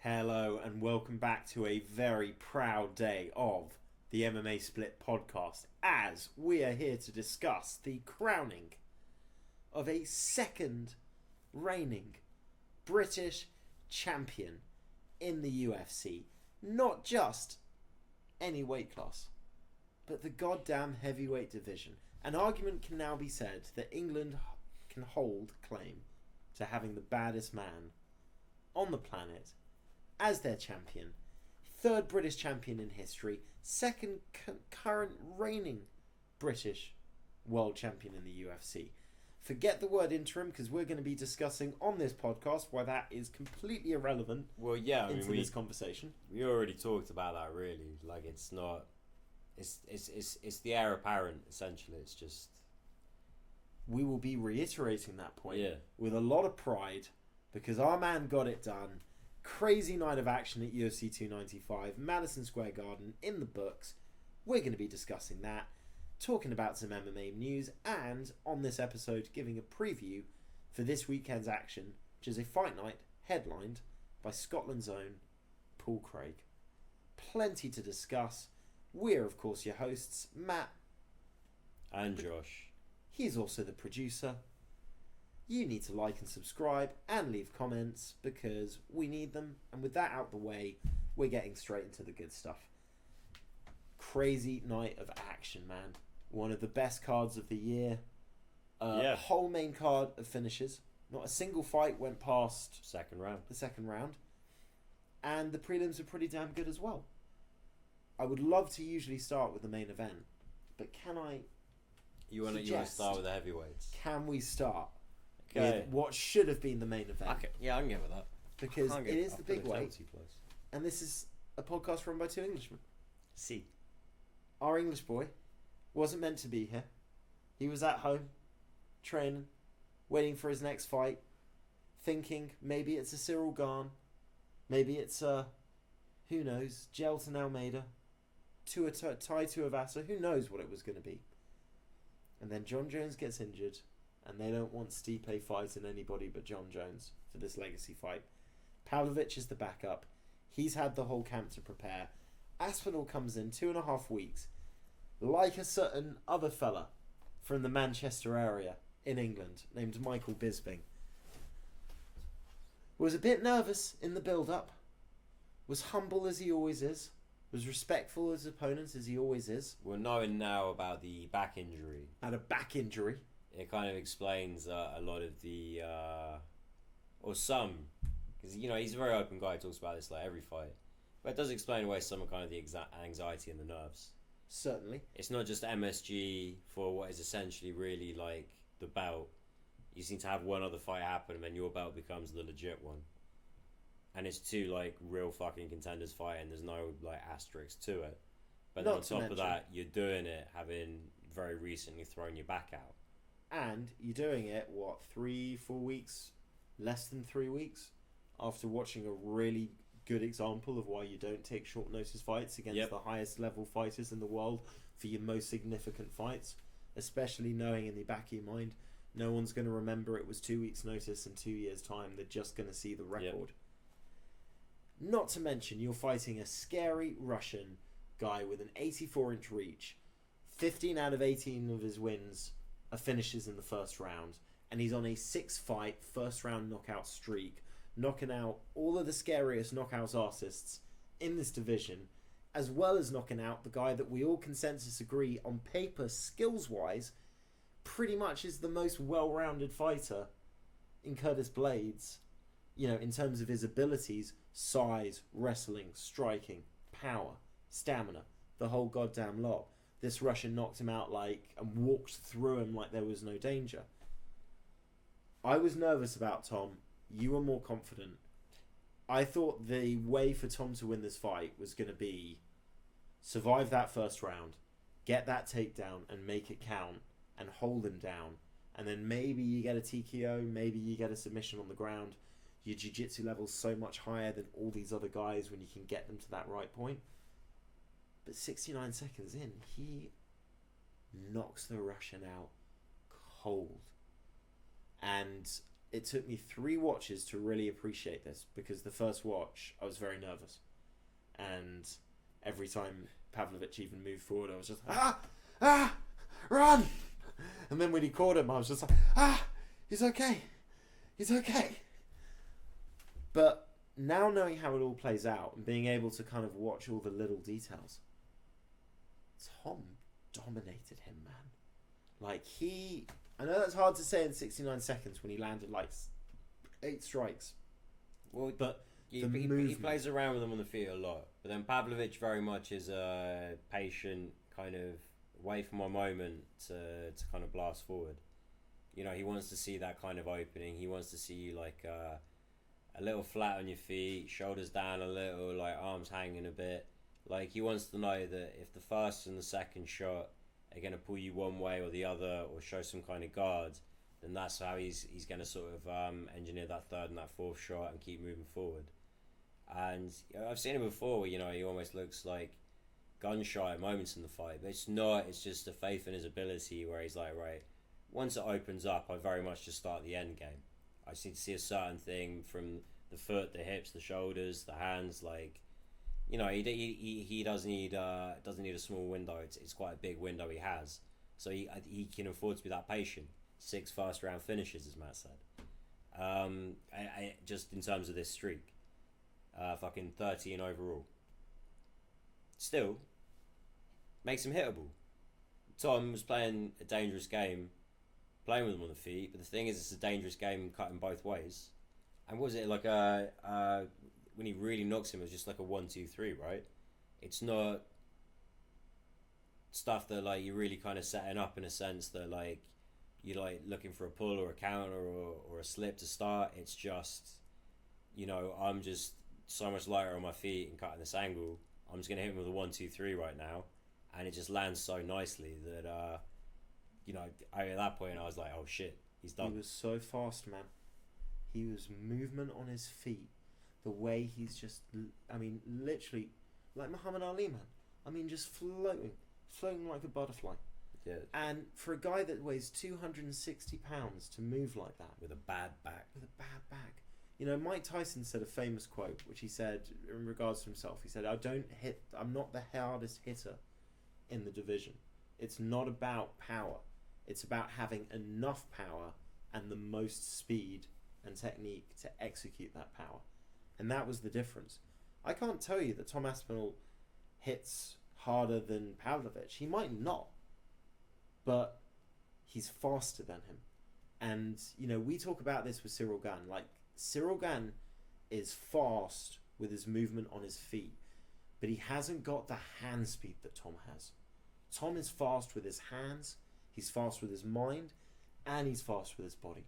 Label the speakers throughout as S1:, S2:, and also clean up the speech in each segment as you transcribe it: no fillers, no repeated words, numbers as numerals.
S1: Hello and welcome back to a very proud day of the MMA Split podcast, as we are here to discuss the crowning of a second reigning British champion in the UFC. Not just any weight class, but the goddamn heavyweight division. An argument can now be said that England can hold claim to having the baddest man on the planet as their champion, third British champion in history, second current reigning British world champion in the UFC. Forget the word interim, because we're going to be discussing on this podcast why that is completely irrelevant.
S2: Well, yeah,
S1: into this conversation.
S2: We already talked about that. Really, like it's not. It's the heir apparent. Essentially, it's just.
S1: We will be reiterating that point,
S2: with
S1: a lot of pride, because our man got it done. Crazy night of action at UFC 295, Madison Square Garden, in the books. We're going to be discussing that, talking about some MMA news, and on this episode giving a preview for this weekend's action, which is a fight night headlined by Scotland's own Paul Craig. Plenty to discuss. We're of course your hosts, Matt
S2: and Josh.
S1: He's also the producer. You need to like and subscribe and leave comments because we need them. And with that out the way, we're getting straight into the good stuff. Crazy night of action, man. One of the best cards of the year. Whole main card of finishes. Not a single fight went past the second round. And the prelims are pretty damn good as well. I would love to usually start with the main event, but can I
S2: You want to start with the heavyweights?
S1: Can we start with what should have been the main event?
S2: Okay. Yeah, I can get with that.
S1: Because it is the big weight. And this is a podcast run by two Englishmen.
S2: See.
S1: Our English boy wasn't meant to be here. He was at home, training, waiting for his next fight, thinking maybe it's a Cyril Gane, maybe it's a, who knows, Gelton Almeida, Tai Tuivasa, who knows what it was going to be. And then John Jones gets injured, and they don't want Stipe fighting anybody but John Jones for this legacy fight. Pavlovich is the backup. He's had the whole camp to prepare. Aspinall comes in 2.5 weeks, like a certain other fella from the Manchester area in England named Michael Bisping. Was a bit nervous in the build-up, was humble as he always is, was respectful of his opponents as he always is.
S2: We're knowing now about the back injury.
S1: Had a back injury.
S2: It kind of explains a lot of the, or some, because he's a very open guy. He talks about this like every fight, but it does explain away some of kind of the anxiety and the nerves.
S1: Certainly,
S2: it's not just MSG for what is essentially really like the belt. You seem to have one other fight happen, and then your belt becomes the legit one. And it's two like real fucking contenders fighting. There's no like asterisk to it. But then on top of that, you're doing it having very recently thrown your back out.
S1: And you're doing it, 3-4 weeks, less than 3 weeks, after watching a really good example of why you don't take short notice fights against the highest level fighters in the world for your most significant fights, especially knowing in the back of your mind, no one's going to remember it was 2 weeks notice in 2 years time. They're just going to see the record. Not to mention you're fighting a scary Russian guy with an 84-inch reach. 15 out of 18 of his wins are finishes in the first round, and he's on a 6-fight first-round knockout streak, knocking out all of the scariest knockouts artists in this division, as well as knocking out the guy that we all consensus agree on paper, skills-wise, pretty much is the most well-rounded fighter in Curtis Blades. In terms of his abilities, size, wrestling, striking, power, stamina, the whole goddamn lot. This Russian knocked him out and walked through him like there was no danger. I was nervous about Tom. You were more confident. I thought the way for Tom to win this fight was going to be survive that first round, get that takedown and make it count and hold him down. And then maybe you get a TKO, maybe you get a submission on the ground. Your jiu-jitsu level's so much higher than all these other guys when you can get them to that right point. But 69 seconds in, he knocks the Russian out cold. And it took me 3 watches to really appreciate this, because the first watch I was very nervous, and every time Pavlovich even moved forward, I was just run, and then when he caught him, I was just like, he's okay. But now, knowing how it all plays out and being able to kind of watch all the little details, Tom dominated him, man. Like, I know that's hard to say in 69 seconds when he landed like 8 strikes.
S2: Well,
S1: but
S2: he plays around with them on the feet a lot. But then Pavlovich very much is a patient, kind of wait for my moment to kind of blast forward. You know, he wants to see that kind of opening. He wants to see you like a little flat on your feet, shoulders down a little, like arms hanging a bit. Like, he wants to know that if the first and the second shot are going to pull you one way or the other, or show some kind of guard, then that's how he's going to sort of engineer that third and that fourth shot and keep moving forward. And I've seen him before where, you know, he almost looks like gun shy at moments in the fight, but it's not. It's just a faith in his ability where he's like, right, once it opens up, I very much just start the end game. I just need to see a certain thing from the foot, the hips, the shoulders, the hands. Like, you know, he doesn't need a small window. It's quite a big window he has, so he can afford to be that patient. 6 first round finishes, as Matt said. I just in terms of this streak, fucking 13 overall. Still makes him hittable. Tom was playing a dangerous game, playing with him on the feet, but the thing is, it's a dangerous game cutting both ways. And was it like when he really knocks him, it was just like a 1-2-3, right? It's not stuff that like you're really kind of setting up in a sense that like you're like looking for a pull or a counter or a slip to start. It's just, you know, I'm just so much lighter on my feet and cutting this angle. I'm just going to hit him with a 1-2-3 right now. And it just lands so nicely that, you know, at that point I was like, oh shit, he's done.
S1: He was so fast, man. He was movement on his feet. The way he's just, I mean, literally, like Muhammad Ali, man. I mean, just floating like a butterfly.
S2: Yeah.
S1: And for a guy that weighs 260 pounds to move like that.
S2: With a bad back.
S1: You know, Mike Tyson said a famous quote, which he said in regards to himself. He said, I'm not the hardest hitter in the division. It's not about power. It's about having enough power and the most speed and technique to execute that power. And that was the difference. I can't tell you that Tom Aspinall hits harder than Pavlovich. He might not, but he's faster than him. And, you know, we talk about this with Cyril Gane. Like, Cyril Gane is fast with his movement on his feet, but he hasn't got the hand speed that Tom has. Tom is fast with his hands, he's fast with his mind, and he's fast with his body.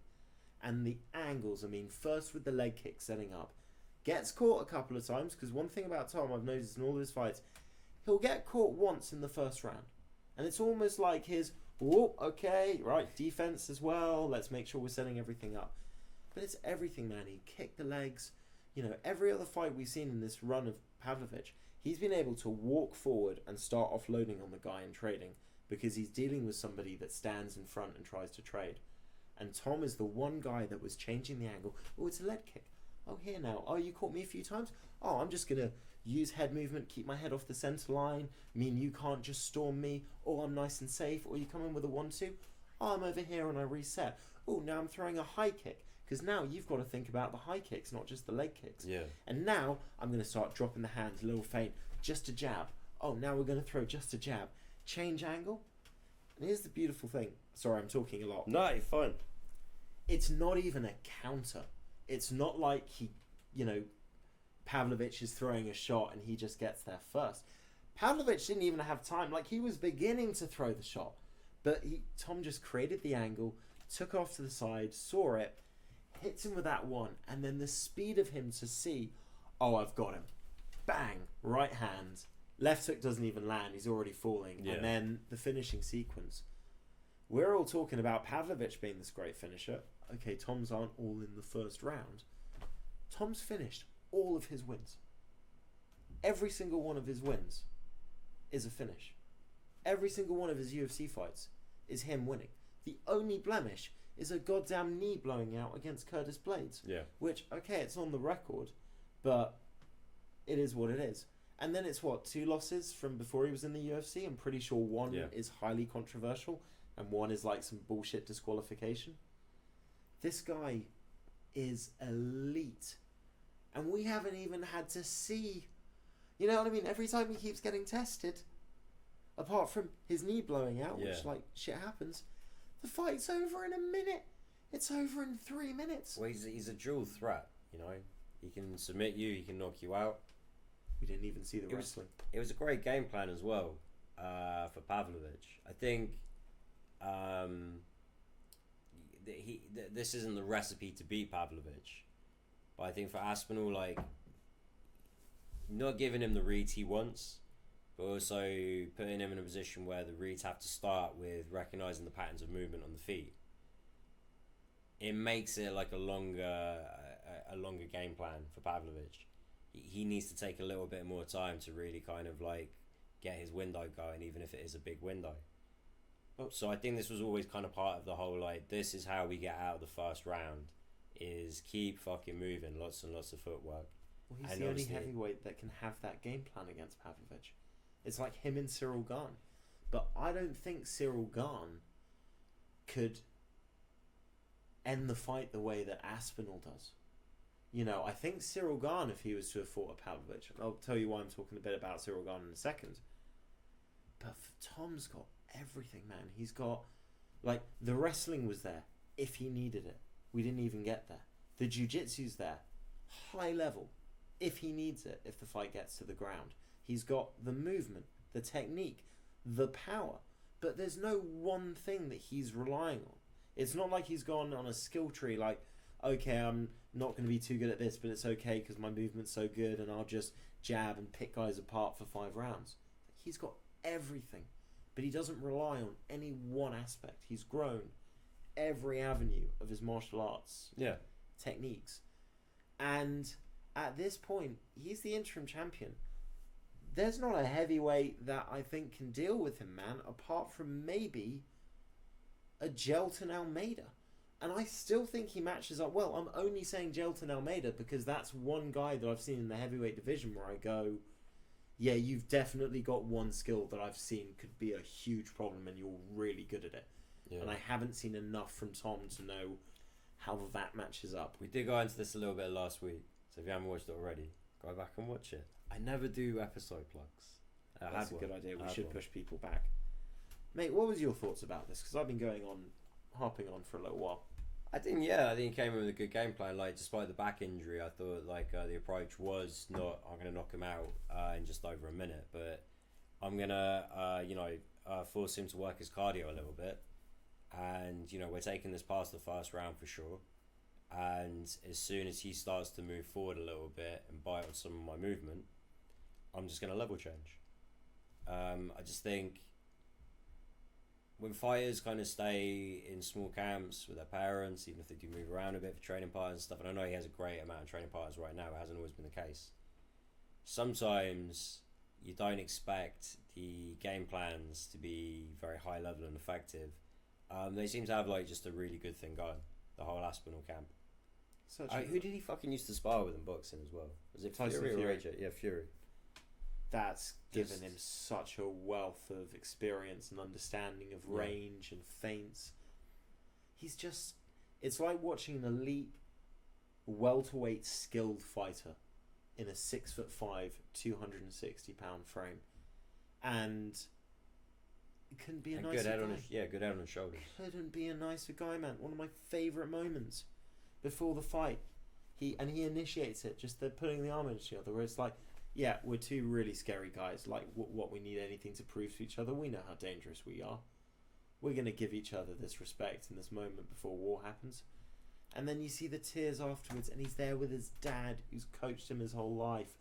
S1: And the angles, I mean, first with the leg kick setting up, gets caught a couple of times, because one thing about Tom I've noticed in all of his fights, he'll get caught once in the first round. And it's almost like his, oh, okay, right, defense as well, let's make sure we're setting everything up. But it's everything, man. He kicked the legs. You know, every other fight we've seen in this run of Pavlovich, he's been able to walk forward and start offloading on the guy and trading, because he's dealing with somebody that stands in front and tries to trade. And Tom is the one guy that was changing the angle. Oh, it's a leg kick. Oh, here now. Oh, you caught me a few times. Oh, I'm just going to use head movement, keep my head off the center line, mean you can't just storm me. Oh, I'm nice and safe. Or you come in with a 1-2. Oh, I'm over here and I reset. Oh, now I'm throwing a high kick. Because now you've got to think about the high kicks, not just the leg kicks.
S2: Yeah.
S1: And now I'm going to start dropping the hands, little feint, just a jab. Oh, now we're going to throw just a jab. Change angle. And here's the beautiful thing. Sorry, I'm talking a lot.
S2: No, you're fine.
S1: It's not even a counter. It's not like Pavlovich is throwing a shot and he just gets there first. Pavlovich didn't even have time. Like, he was beginning to throw the shot. But Tom just created the angle, took off to the side, saw it, hits him with that one, and then the speed of him to see, oh, I've got him. Bang, right hand. Left hook doesn't even land, he's already falling. Yeah. And then the finishing sequence. We're all talking about Pavlovich being this great finisher. Okay, Tom's aren't all in the first round. Tom's finished all of his wins. Every single one of his wins is a finish. Every single one of his UFC fights is him winning. The only blemish is a goddamn knee blowing out against Curtis Blades.
S2: Yeah.
S1: Which, okay, it's on the record, but it is what it is. And then it's 2 losses from before he was in the UFC. I'm pretty sure one is highly controversial and one is like some bullshit disqualification. This guy is elite. And we haven't even had to see... You know what I mean? Every time he keeps getting tested, apart from his knee blowing out, which, like, shit happens, the fight's over in a minute. It's over in 3 minutes.
S2: Well, he's a dual threat, you know? He can submit you, he can knock you out.
S1: We didn't even see the wrestling.
S2: It was a great game plan as well for Pavlovich. I think this isn't the recipe to beat Pavlovich. But I think for Aspinall, like, not giving him the reads he wants, but also putting him in a position where the reads have to start with recognising the patterns of movement on the feet. It makes it like a longer game plan for Pavlovich. He needs to take a little bit more time to really kind of like get his window going, even if it is a big window. So I think this was always kind of part of the whole, like, this is how we get out of the first round, is keep fucking moving, lots and lots of footwork.
S1: Well, he's the only heavyweight that can have that game plan against Pavlovich. It's like him and Cyril Gane. But I don't think Cyril Gane could end the fight the way that Aspinall does. You know, I think Cyril Gane, if he was to have fought a Pavlovich, and I'll tell you why I'm talking a bit about Cyril Gane in a second, but Tom's got everything, man. He's got, like, the wrestling was there if he needed it. We didn't even get there. The jiu-jitsu's there, high level, if he needs it, if the fight gets to the ground. He's got the movement, the technique, the power, but there's no one thing that he's relying on. It's not like he's gone on a skill tree like, okay, I'm not going to be too good at this, but it's okay because my movement's so good and I'll just jab and pick guys apart for 5 rounds. He's got everything, but he doesn't rely on any one aspect. He's grown every avenue of his martial arts techniques. And at this point, he's the interim champion. There's not a heavyweight that I think can deal with him, man, apart from maybe a Gelton Almeida. And I still think he matches up well. I'm only saying Gelton Almeida because that's one guy that I've seen in the heavyweight division where I go, yeah, you've definitely got one skill that I've seen could be a huge problem and you're really good at it. Yeah. And I haven't seen enough from Tom to know how that matches up.
S2: We did go into this a little bit last week, so if you haven't watched it already, go back and watch it. I never do episode plugs.
S1: That's a good idea. We should push people back. Mate, what was your thoughts about this? Because I've been harping on for a little while.
S2: I think he came in with a good game plan. Like, despite the back injury, I thought like the approach was not, I'm going to knock him out in just over a minute, but I'm going to force him to work his cardio a little bit. And we're taking this past the first round for sure. And as soon as he starts to move forward a little bit and bite on some of my movement, I'm just going to level change. I just think when fighters kind of stay in small camps with their parents, even if they do move around a bit for training partners and stuff, and I know he has a great amount of training partners right now, it hasn't always been the case. Sometimes you don't expect the game plans to be very high level and effective. They seem to have like just a really good thing going, the whole Aspinall camp. Who did he fucking used to spar with in boxing as well? Was it Fury or AJ? Yeah, Fury.
S1: That's given him such a wealth of experience and understanding of range and feints. It's like watching an elite welterweight skilled fighter in a 6'5", 260-pound frame. And it couldn't be a nicer guy.
S2: Good head on his shoulders.
S1: Couldn't be a nicer guy, man. One of my favourite moments before the fight. He initiates it, just they're putting the arm into each other, where it's like, yeah, we're two really scary guys. Like, what we need anything to prove to each other. We know how dangerous we are. We're going to give each other this respect in this moment before war happens. And then you see the tears afterwards, and he's there with his dad, who's coached him his whole life.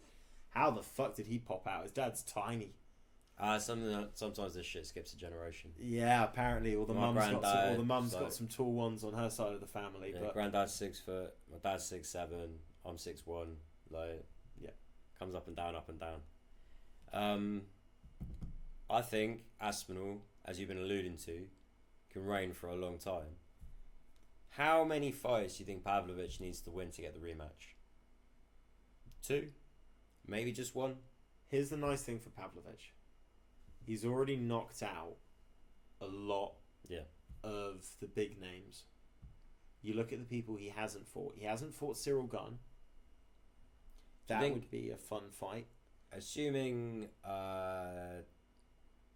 S1: How the fuck did he pop out? His dad's tiny.
S2: Sometimes this shit skips a generation.
S1: Yeah, apparently. Or the mum's got some tall ones on her side of the family.
S2: Yeah,
S1: but
S2: granddad's 6 foot, my dad's 6'7", I'm 6'1". Like,
S1: yeah.
S2: Comes up and down, up and down. I think Aspinall, as you've been alluding to, can reign for a long time. How many fights do you think Pavlovich needs to win to get the rematch? 2? Maybe just 1?
S1: Here's the nice thing for Pavlovich. He's already knocked out a lot of the big names. You look at the people he hasn't fought. He hasn't fought Cyril Gane. That would be a fun fight.
S2: Assuming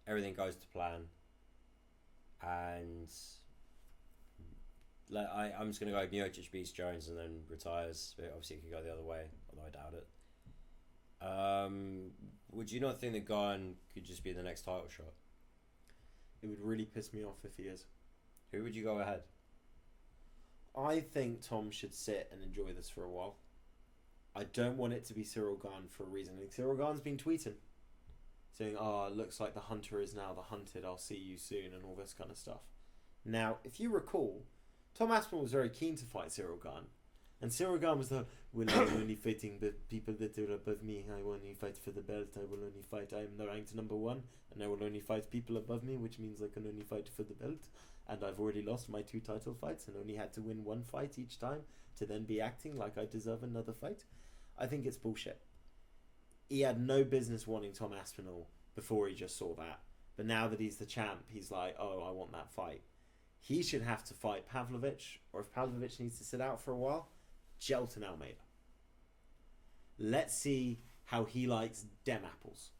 S2: everything goes to plan, and I'm just going to go Miocic beats Jones and then retires. But obviously, it could go the other way, although I doubt it. Would you not think that Gane could just be the next title shot?
S1: It would really piss me off if he is.
S2: Who would you go ahead?
S1: I think Tom should sit and enjoy this for a while. I don't want it to be Cyril Gane for a reason. Like, Cyril Gane's been tweeting, saying, it looks like the hunter is now the hunted, I'll see you soon, and all this kind of stuff. Now, if you recall, Tom Aspinall was very keen to fight Cyril Gane. And Cyril Gane was I'm only fighting the people that are above me. I will only fight for the belt. I will only fight. I am the ranked number 1, and I will only fight people above me, which means I can only fight for the belt. And I've already lost my 2 title fights and only had to win 1 fight each time to then be acting like I deserve another fight. I think it's bullshit. He had no business wanting Tom Aspinall before he just saw that. But now that he's the champ, he's like, I want that fight. He should have to fight Pavlovich, or if Pavlovich needs to sit out for a while, Gelton Almeida. Let's see how he likes dem apples.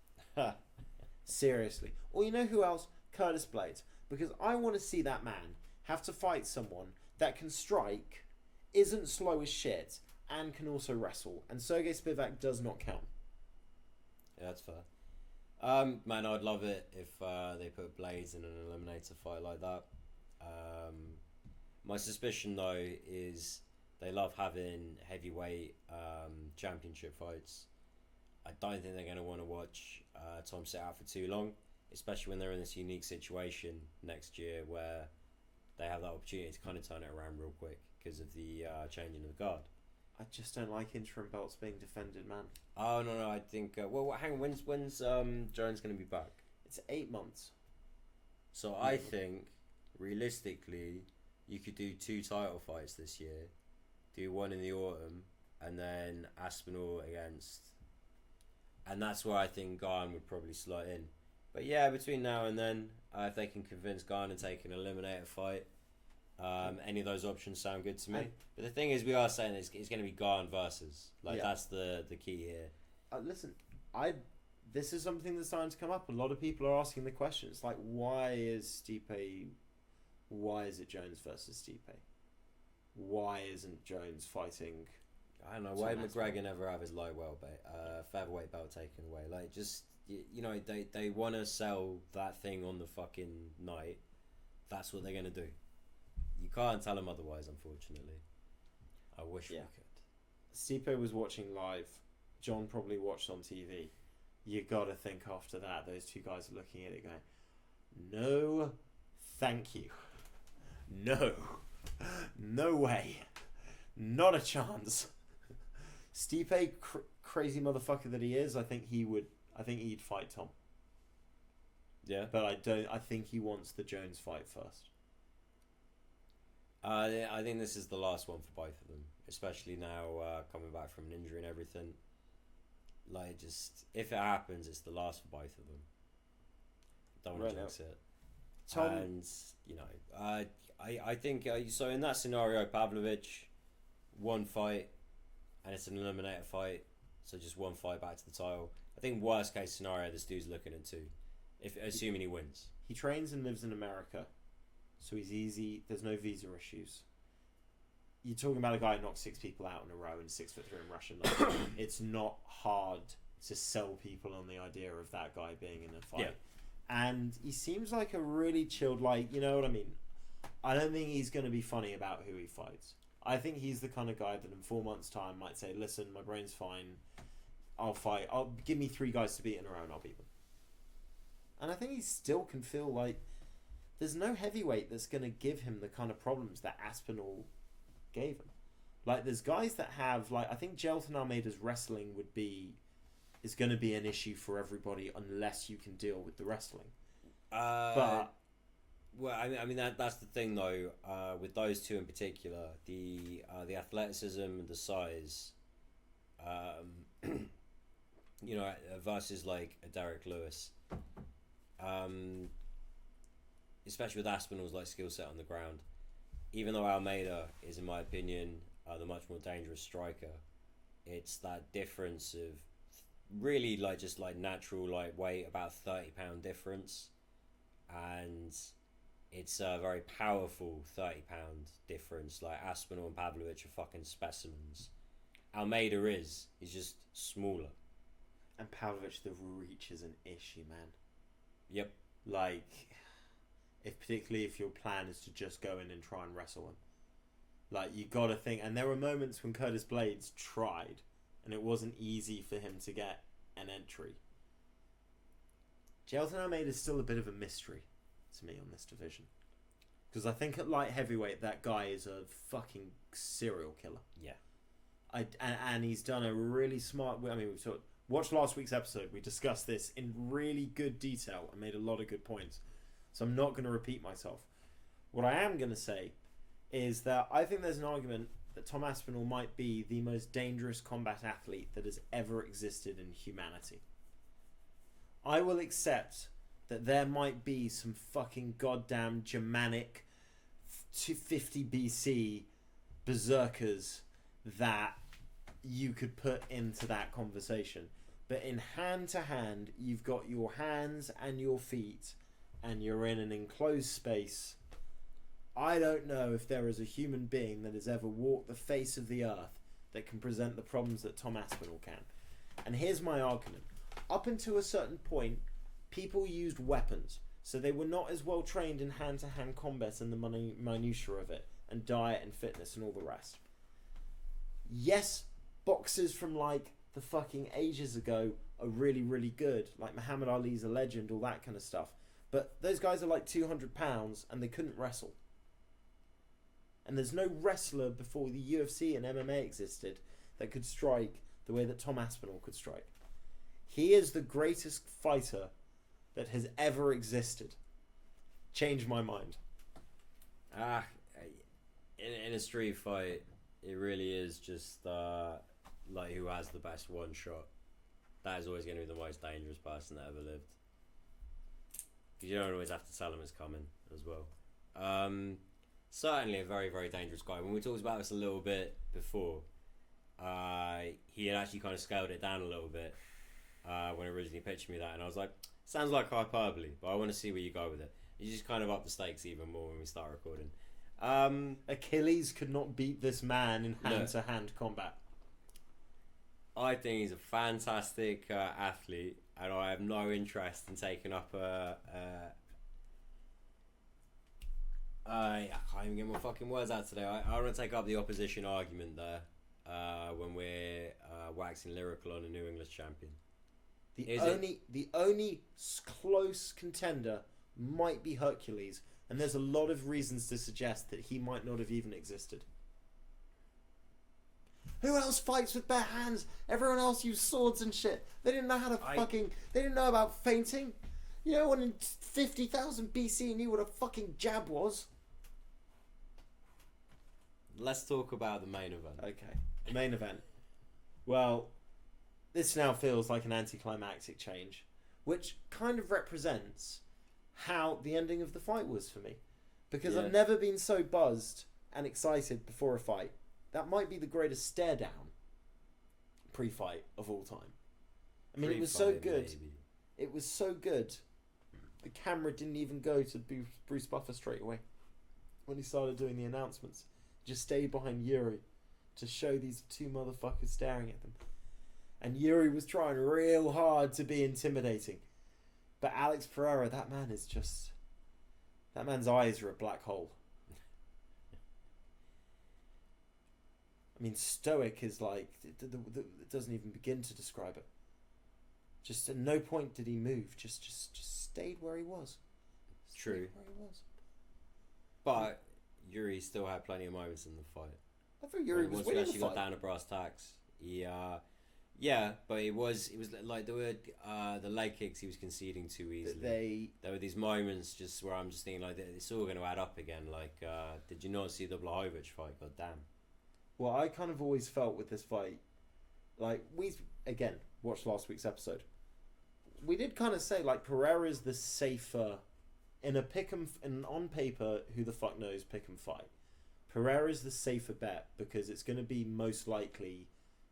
S1: Seriously. Or you know who else? Curtis Blades. Because I want to see that man have to fight someone that can strike, isn't slow as shit, and can also wrestle. And Sergey Spivak does not count.
S2: Yeah, that's fair. Man, I'd love it if they put Blades in an eliminator fight like that. My suspicion, though, is they love having heavyweight championship fights. I don't think they're going to want to watch Tom sit out for too long, especially when they're in this unique situation next year where they have that opportunity to kind of turn it around real quick because of the changing of the guard.
S1: I just don't like interim belts being defended, man.
S2: Oh, no, I think... hang on, when's Jones going to be back?
S1: It's 8 months.
S2: So I think, realistically, you could do 2 title fights this year, do 1 in the autumn, and then Aspinall against... And that's where I think Gane would probably slot in. But yeah, between now and then, if they can convince Gane to take an eliminator fight, any of those options sound good to me. But the thing is, we are saying it's going to be Gane versus. That's the key here.
S1: Listen, this is something that's starting to come up. A lot of people are asking the question. It's like, why is it Jones versus Stipe? Why isn't Jones fighting?
S2: I don't know. Why did McGregor never have his featherweight belt taken away? They want to sell that thing on the fucking night. That's what they're going to do. You can't tell them otherwise, unfortunately. I wish we could.
S1: Stipe was watching live. John probably watched on TV. You got to think after that, those 2 guys are looking at it going, no, thank you. No. No way. Not a chance. Stipe, crazy motherfucker that he is, I think he'd fight Tom.
S2: Yeah.
S1: But I think he wants the Jones fight first.
S2: I think this is the last one for both of them, especially now coming back from an injury and everything. If it happens, it's the last for both of them. Don't want to jinx it.
S1: Tom,
S2: and I think so. In that scenario, Pavlovich, 1 fight, and it's an eliminator fight, so just 1 fight back to the title. I think worst case scenario, this dude's looking at 2, assuming he wins.
S1: He trains and lives in America. So he's easy. There's no visa issues. You're talking about a guy who knocked 6 people out in a row and 6'3" in Russian. It's not hard to sell people on the idea of that guy being in a fight. Yeah. And he seems like a really chilled, you know what I mean? I don't think he's going to be funny about who he fights. I think he's the kind of guy that in 4 months' time might say, listen, my brain's fine. I'll fight. Give me 3 guys to beat in a row and I'll beat them. And I think he still can feel like there's no heavyweight that's going to give him the kind of problems that Aspinall gave him. There's guys that have, I think Gelton Almeida's wrestling is going to be an issue for everybody unless you can deal with the wrestling.
S2: But Well, I mean that's the thing though. With those two in particular, the athleticism and the size, you know, versus like a Derek Lewis, um, especially with Aspinall's like skill set on the ground. Even though Almeida is, in my opinion, the much more dangerous striker, it's that difference of really like just like natural like weight, about 30 pound difference, and it's a very powerful 30 pound difference. Like Aspinall and Pavlovich are fucking specimens. Almeida he's just smaller.
S1: And Pavlovich, the reach is an issue, man.
S2: Yep.
S1: Like, particularly if your plan is to just go in and try and wrestle him. Like, you gotta think, and there were moments when Curtis Blades tried, and it wasn't easy for him to get an entry. Jailton Almeida is still a bit of a mystery to me on this division. Because I think at light heavyweight, that guy is a fucking serial killer.
S2: Yeah.
S1: And he's done a really smart... I mean, watch last week's episode. We discussed this in really good detail and made a lot of good points. So I'm not going to repeat myself. What I am going to say is that I think there's an argument that Tom Aspinall might be the most dangerous combat athlete that has ever existed in humanity. I will accept that there might be some fucking goddamn Germanic 250 BC berserkers that you could put into that conversation. But in hand to hand, you've got your hands and your feet, and you're in an enclosed space. I don't know if there is a human being that has ever walked the face of the earth that can present the problems that Tom Aspinall can. And here's my argument. Up until a certain point, people used weapons, so they were not as well trained in hand-to-hand combat and the minutiae of it, and diet and fitness and all the rest. Yes, boxers from like the fucking ages ago are really, really good. Like Muhammad Ali's a legend, all that kind of stuff. But those guys are like 200 pounds and they couldn't wrestle. And there's no wrestler before the UFC and MMA existed that could strike the way that Tom Aspinall could strike. He is the greatest fighter that has ever existed. Changed my mind.
S2: In a street fight, it really is just like who has the best one shot. That is always going to be the most dangerous person that ever lived. Because you don't always have to tell him it's coming as well. Certainly a very, very dangerous guy. When we talked about this a little bit before, he had actually kind of scaled it down a little bit when he originally pitched me that, and I was like, sounds like hyperbole, but I want to see where you go with it. You just kind of up the stakes even more when we start recording.
S1: Achilles could not beat this man in hand-to-hand combat.
S2: I think he's a fantastic athlete, and I have no interest in taking up I can't even get my fucking words out today. I want to take up the opposition argument there when we're waxing lyrical on a New English champion.
S1: The only close contender might be Hercules, and there's a lot of reasons to suggest that he might not have even existed. Who else fights with bare hands? Everyone else used swords and shit. They didn't know how to They didn't know about feinting. You know, when in 50,000 BC knew what a fucking jab was.
S2: Let's talk about the main event.
S1: Okay, the main event. Well, this now feels like an anticlimactic change, which kind of represents how the ending of the fight was for me. Because I've never been so buzzed and excited before a fight. That might be the greatest stare down pre-fight of all time. I mean, it was so good. Maybe. It was so good. The camera didn't even go to Bruce Buffer straight away when he started doing the announcements. Just stayed behind Yuri to show these two motherfuckers staring at them. And Yuri was trying real hard to be intimidating. But Alex Pereira, that man is just... That man's eyes are a black hole. I mean, stoic is like... It doesn't even begin to describe it. Just at no point did he move. Just stayed where he was.
S2: True.
S1: Where he was.
S2: But Yuri still had plenty of moments in the fight.
S1: I thought Yuri was winning the fight.
S2: Once we actually got down to brass tacks, he Yeah, but it was like there were the leg kicks he was conceding too easily. There were these moments just where I'm just thinking like it's all going to add up again. Like, did you not see the Blachowicz fight? God damn.
S1: Well, I kind of always felt with this fight, like we again watched last week's episode. We did kind of say like Pereira's the safer in a pick'em and on paper, who the fuck knows pick'em fight. Pereira's the safer bet because it's going to be most likely.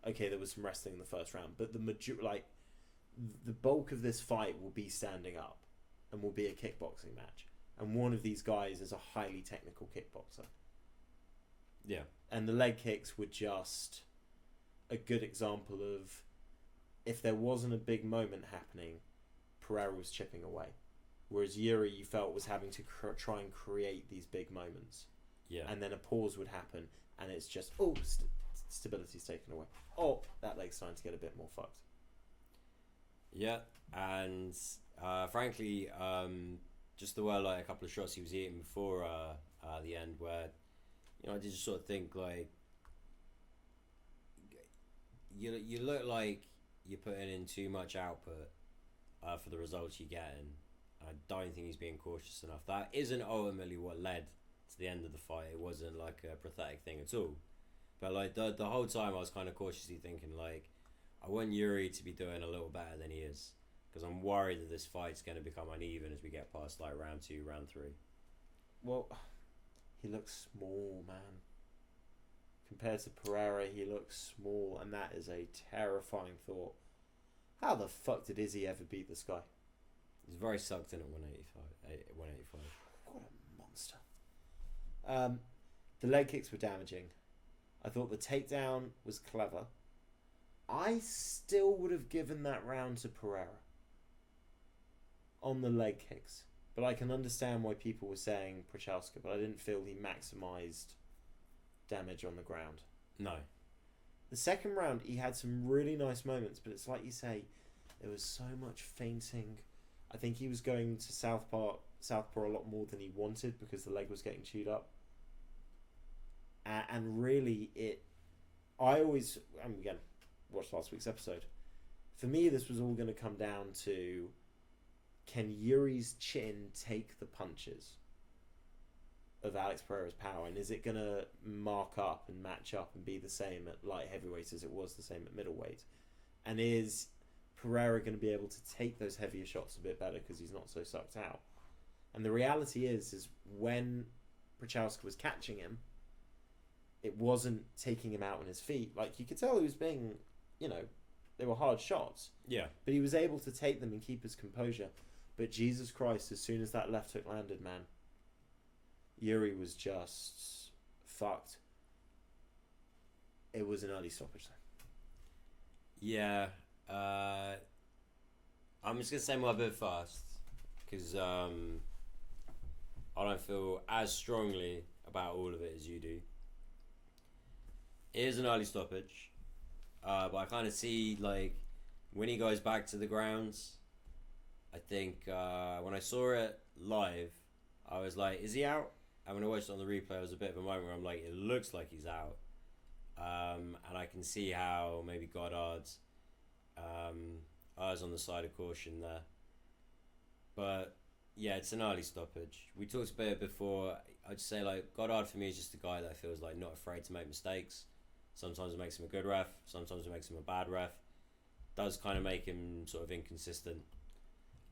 S1: Okay, there was some wrestling in the first round, but the bulk of this fight will be standing up, and will be a kickboxing match. And one of these guys is a highly technical kickboxer.
S2: Yeah,
S1: and the leg kicks were just a good example of if there wasn't a big moment happening, Pereira was chipping away, whereas Yuri you felt was having to try and create these big moments.
S2: Yeah,
S1: and then a pause would happen, and it's just stability's taken away. That leg's starting to get a bit more fucked.
S2: Yeah, and frankly, just the way like a couple of shots he was eating before the end, where I did just sort of think like you look like you're putting in too much output for the results you're getting. I don't think he's being cautious enough. That isn't ultimately what led to the end of the fight. It wasn't like a pathetic thing at all. But like the whole time, I was kind of cautiously thinking like, I want Yuri to be doing a little better than he is, because I'm worried that this fight's going to become uneven as we get past like round 2, round 3.
S1: Well, he looks small, man. Compared to Pereira, he looks small, and that is a terrifying thought. How the fuck did Izzy ever beat this guy?
S2: He's very sucked in at 185.
S1: What a monster. The leg kicks were damaging. I thought the takedown was clever. I still would have given that round to Pereira on the leg kicks. But I can understand why people were saying Prochazka, but I didn't feel he maximised damage on the ground.
S2: No.
S1: The second round, he had some really nice moments, but it's like you say, there was so much feinting. I think he was going to southpaw a lot more than he wanted because the leg was getting chewed up. And really, again, watched last week's episode. For me, this was all going to come down to, can Yuri's chin take the punches of Alex Pereira's power, and is it going to mark up and match up and be the same at light heavyweight as it was the same at middleweight? And is Pereira going to be able to take those heavier shots a bit better because he's not so sucked out? And the reality is when Prochazka was catching him, it wasn't taking him out on his feet. Like, you could tell he was being, they were hard shots.
S2: Yeah.
S1: But he was able to take them and keep his composure. But Jesus Christ, as soon as that left hook landed, man, Yuri was just fucked. It was an early stoppage, though.
S2: Yeah. I'm just going to say my bit first, because I don't feel as strongly about all of it as you do. It is an early stoppage, but I kind of see, like, when he goes back to the grounds, I think when I saw it live, I was like, is he out? And when I watched it on the replay, it was a bit of a moment where I'm like, it looks like he's out. And I can see how maybe Goddard's eyes on the side of caution there. But, yeah, it's an early stoppage. We talked about it before. I'd just say, like, Goddard for me is just a guy that feels like not afraid to make mistakes. Sometimes it makes him a good ref. Sometimes it makes him a bad ref. Does kind of make him sort of inconsistent.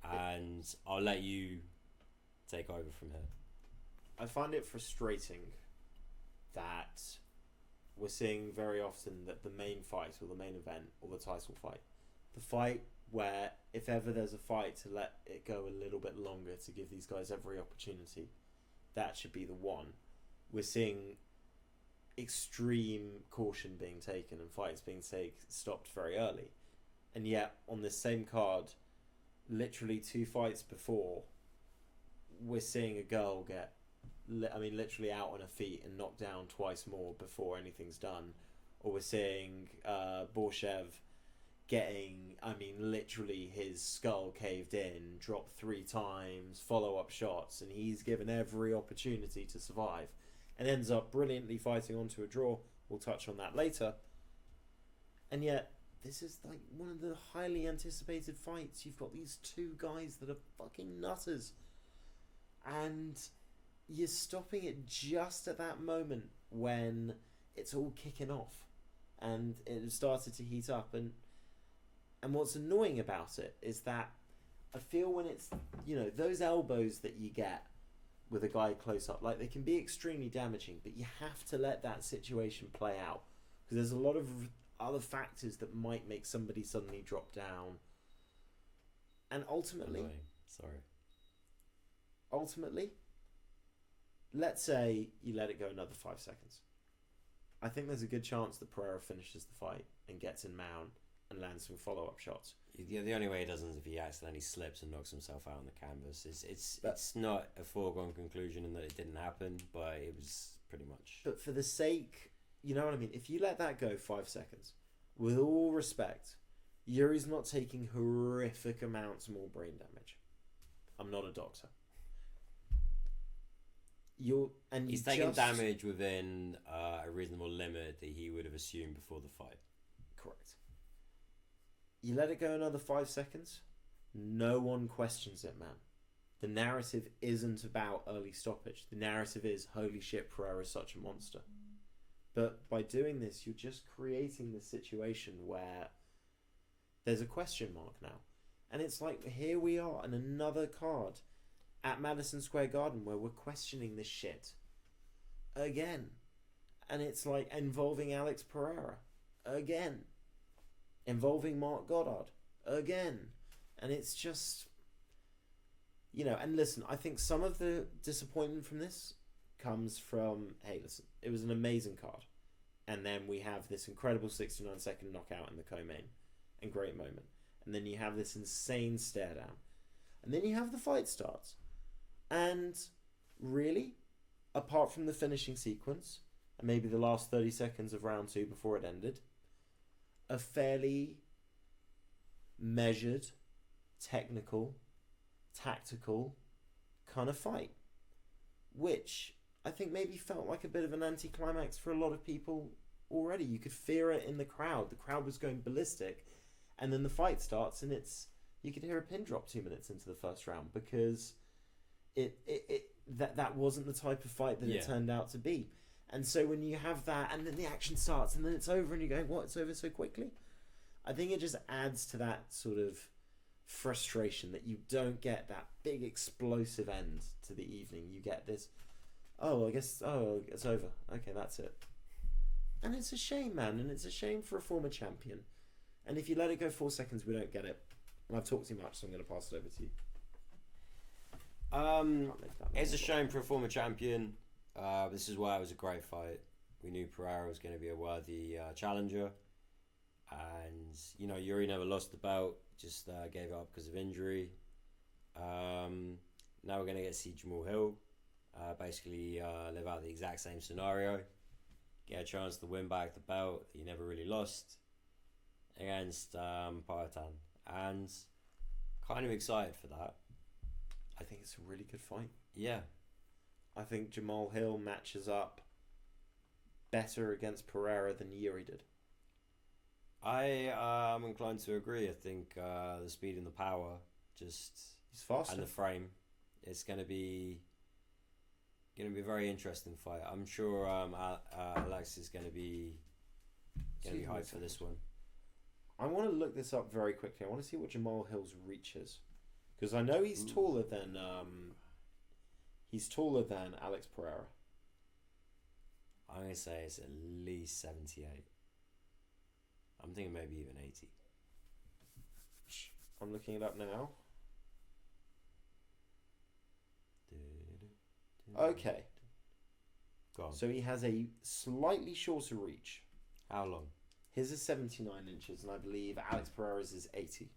S2: And I'll let you take over from here.
S1: I find it frustrating that we're seeing very often that the main fight or the main event or the title fight, the fight where if ever there's a fight to let it go a little bit longer to give these guys every opportunity, that should be the one. We're seeing extreme caution being taken and fights being stopped very early. And yet, on this same card, literally 2 fights before, we're seeing a girl get, literally out on her feet and knocked down twice more before anything's done. Or we're seeing Borshev getting, literally his skull caved in, dropped 3 times, follow-up shots, and he's given every opportunity to survive. And ends up brilliantly fighting onto a draw. We'll touch on that later. And yet, this is like one of the highly anticipated fights. You've got these two guys that are fucking nutters, and you're stopping it just at that moment when it's all kicking off and it started to heat up. And what's annoying about it is that I feel when it's, those elbows that you get with a guy close up, like, they can be extremely damaging, but you have to let that situation play out, because there's a lot of other factors that might make somebody suddenly drop down. And ultimately, let's say you let it go another 5 seconds. I think there's a good chance that Pereira finishes the fight and gets in mount and lands some follow-up shots.
S2: Yeah, the only way he doesn't is if he accidentally slips and knocks himself out on the canvas. It's not a foregone conclusion in that it didn't happen, but it was pretty much.
S1: But for the sake, you know what I mean? If you let that go 5 seconds, with all respect, Yuri's not taking horrific amounts more brain damage. I'm not a doctor. He's taking damage within a reasonable limit that he would have assumed before the fight. Correct. You let it go another 5 seconds, no one questions it, man. The narrative isn't about early stoppage. The narrative is, holy shit, Pereira's such a monster. But by doing this, you're just creating this situation where there's a question mark now. And it's like, here we are in another card at Madison Square Garden where we're questioning this shit again. And it's like involving Alex Pereira again. Involving Mark Goddard again. And it's just, and listen, I think some of the disappointment from this comes from, hey, listen, it was an amazing card. And then we have this incredible 69-second knockout in the co-main. And great moment. And then you have this insane stare down. And then you have the fight starts. And really, apart from the finishing sequence, and maybe the last 30 seconds of round 2 before it ended, a fairly measured, technical, tactical kind of fight, which I think maybe felt like a bit of an anticlimax for a lot of people already. You could fear it in the crowd. The crowd was going ballistic, and then the fight starts, and you could hear a pin drop 2 minutes into the first round, because that wasn't the type of fight that it turned out to be. And so when you have that, and then the action starts, and then it's over, and you're going, what, it's over so quickly? I think it just adds to that sort of frustration that you don't get that big explosive end to the evening. You get this, it's over. Okay, that's it. And it's a shame, man, and it's a shame for a former champion. And if you let it go 4 seconds, we don't get it. And I've talked too much, so I'm going to pass it over to you.
S2: It's a shame for a former champion. This is why it was a great fight. We knew Pereira was going to be a worthy challenger, and Yuri never lost the belt, just gave it up because of injury. Now we're going to get to see Jamal Hill basically live out the exact same scenario, get a chance to win back the belt that he never really lost against Paratan, and kind of excited for that.
S1: I think it's a really good fight.
S2: Yeah.
S1: I think Jamal Hill matches up better against Pereira than Yuri did.
S2: I am inclined to agree. I think the speed and the power,
S1: he's faster,
S2: and the frame, it's going to be a very interesting fight. I'm sure Alex is going to be hyped for this one.
S1: I want to look this up very quickly. I want to see what Jamal Hill's reach is, because I know he's taller than Alex Pereira.
S2: I'm going to say it's at least 78. I'm thinking maybe even 80.
S1: I'm looking it up now. Okay.
S2: Go on.
S1: So he has a slightly shorter reach.
S2: How long?
S1: His is 79 inches, and I believe Alex Pereira's is 80.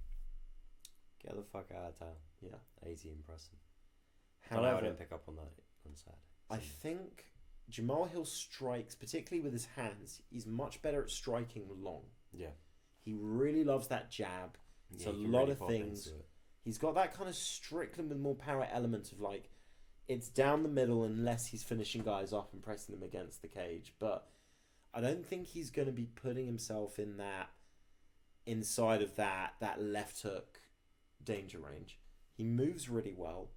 S2: Get the fuck out of town.
S1: Yeah.
S2: 80, impressive.
S1: However,
S2: I didn't pick up on that on Saturday.
S1: I think Jamal Hill strikes, particularly with his hands, he's much better at striking long.
S2: Yeah.
S1: He really loves that jab. It's a lot of things. He's got that kind of Strickland with more power element of like, it's down the middle unless he's finishing guys off and pressing them against the cage. But I don't think he's going to be putting himself in that inside of that left hook danger range. He moves really well.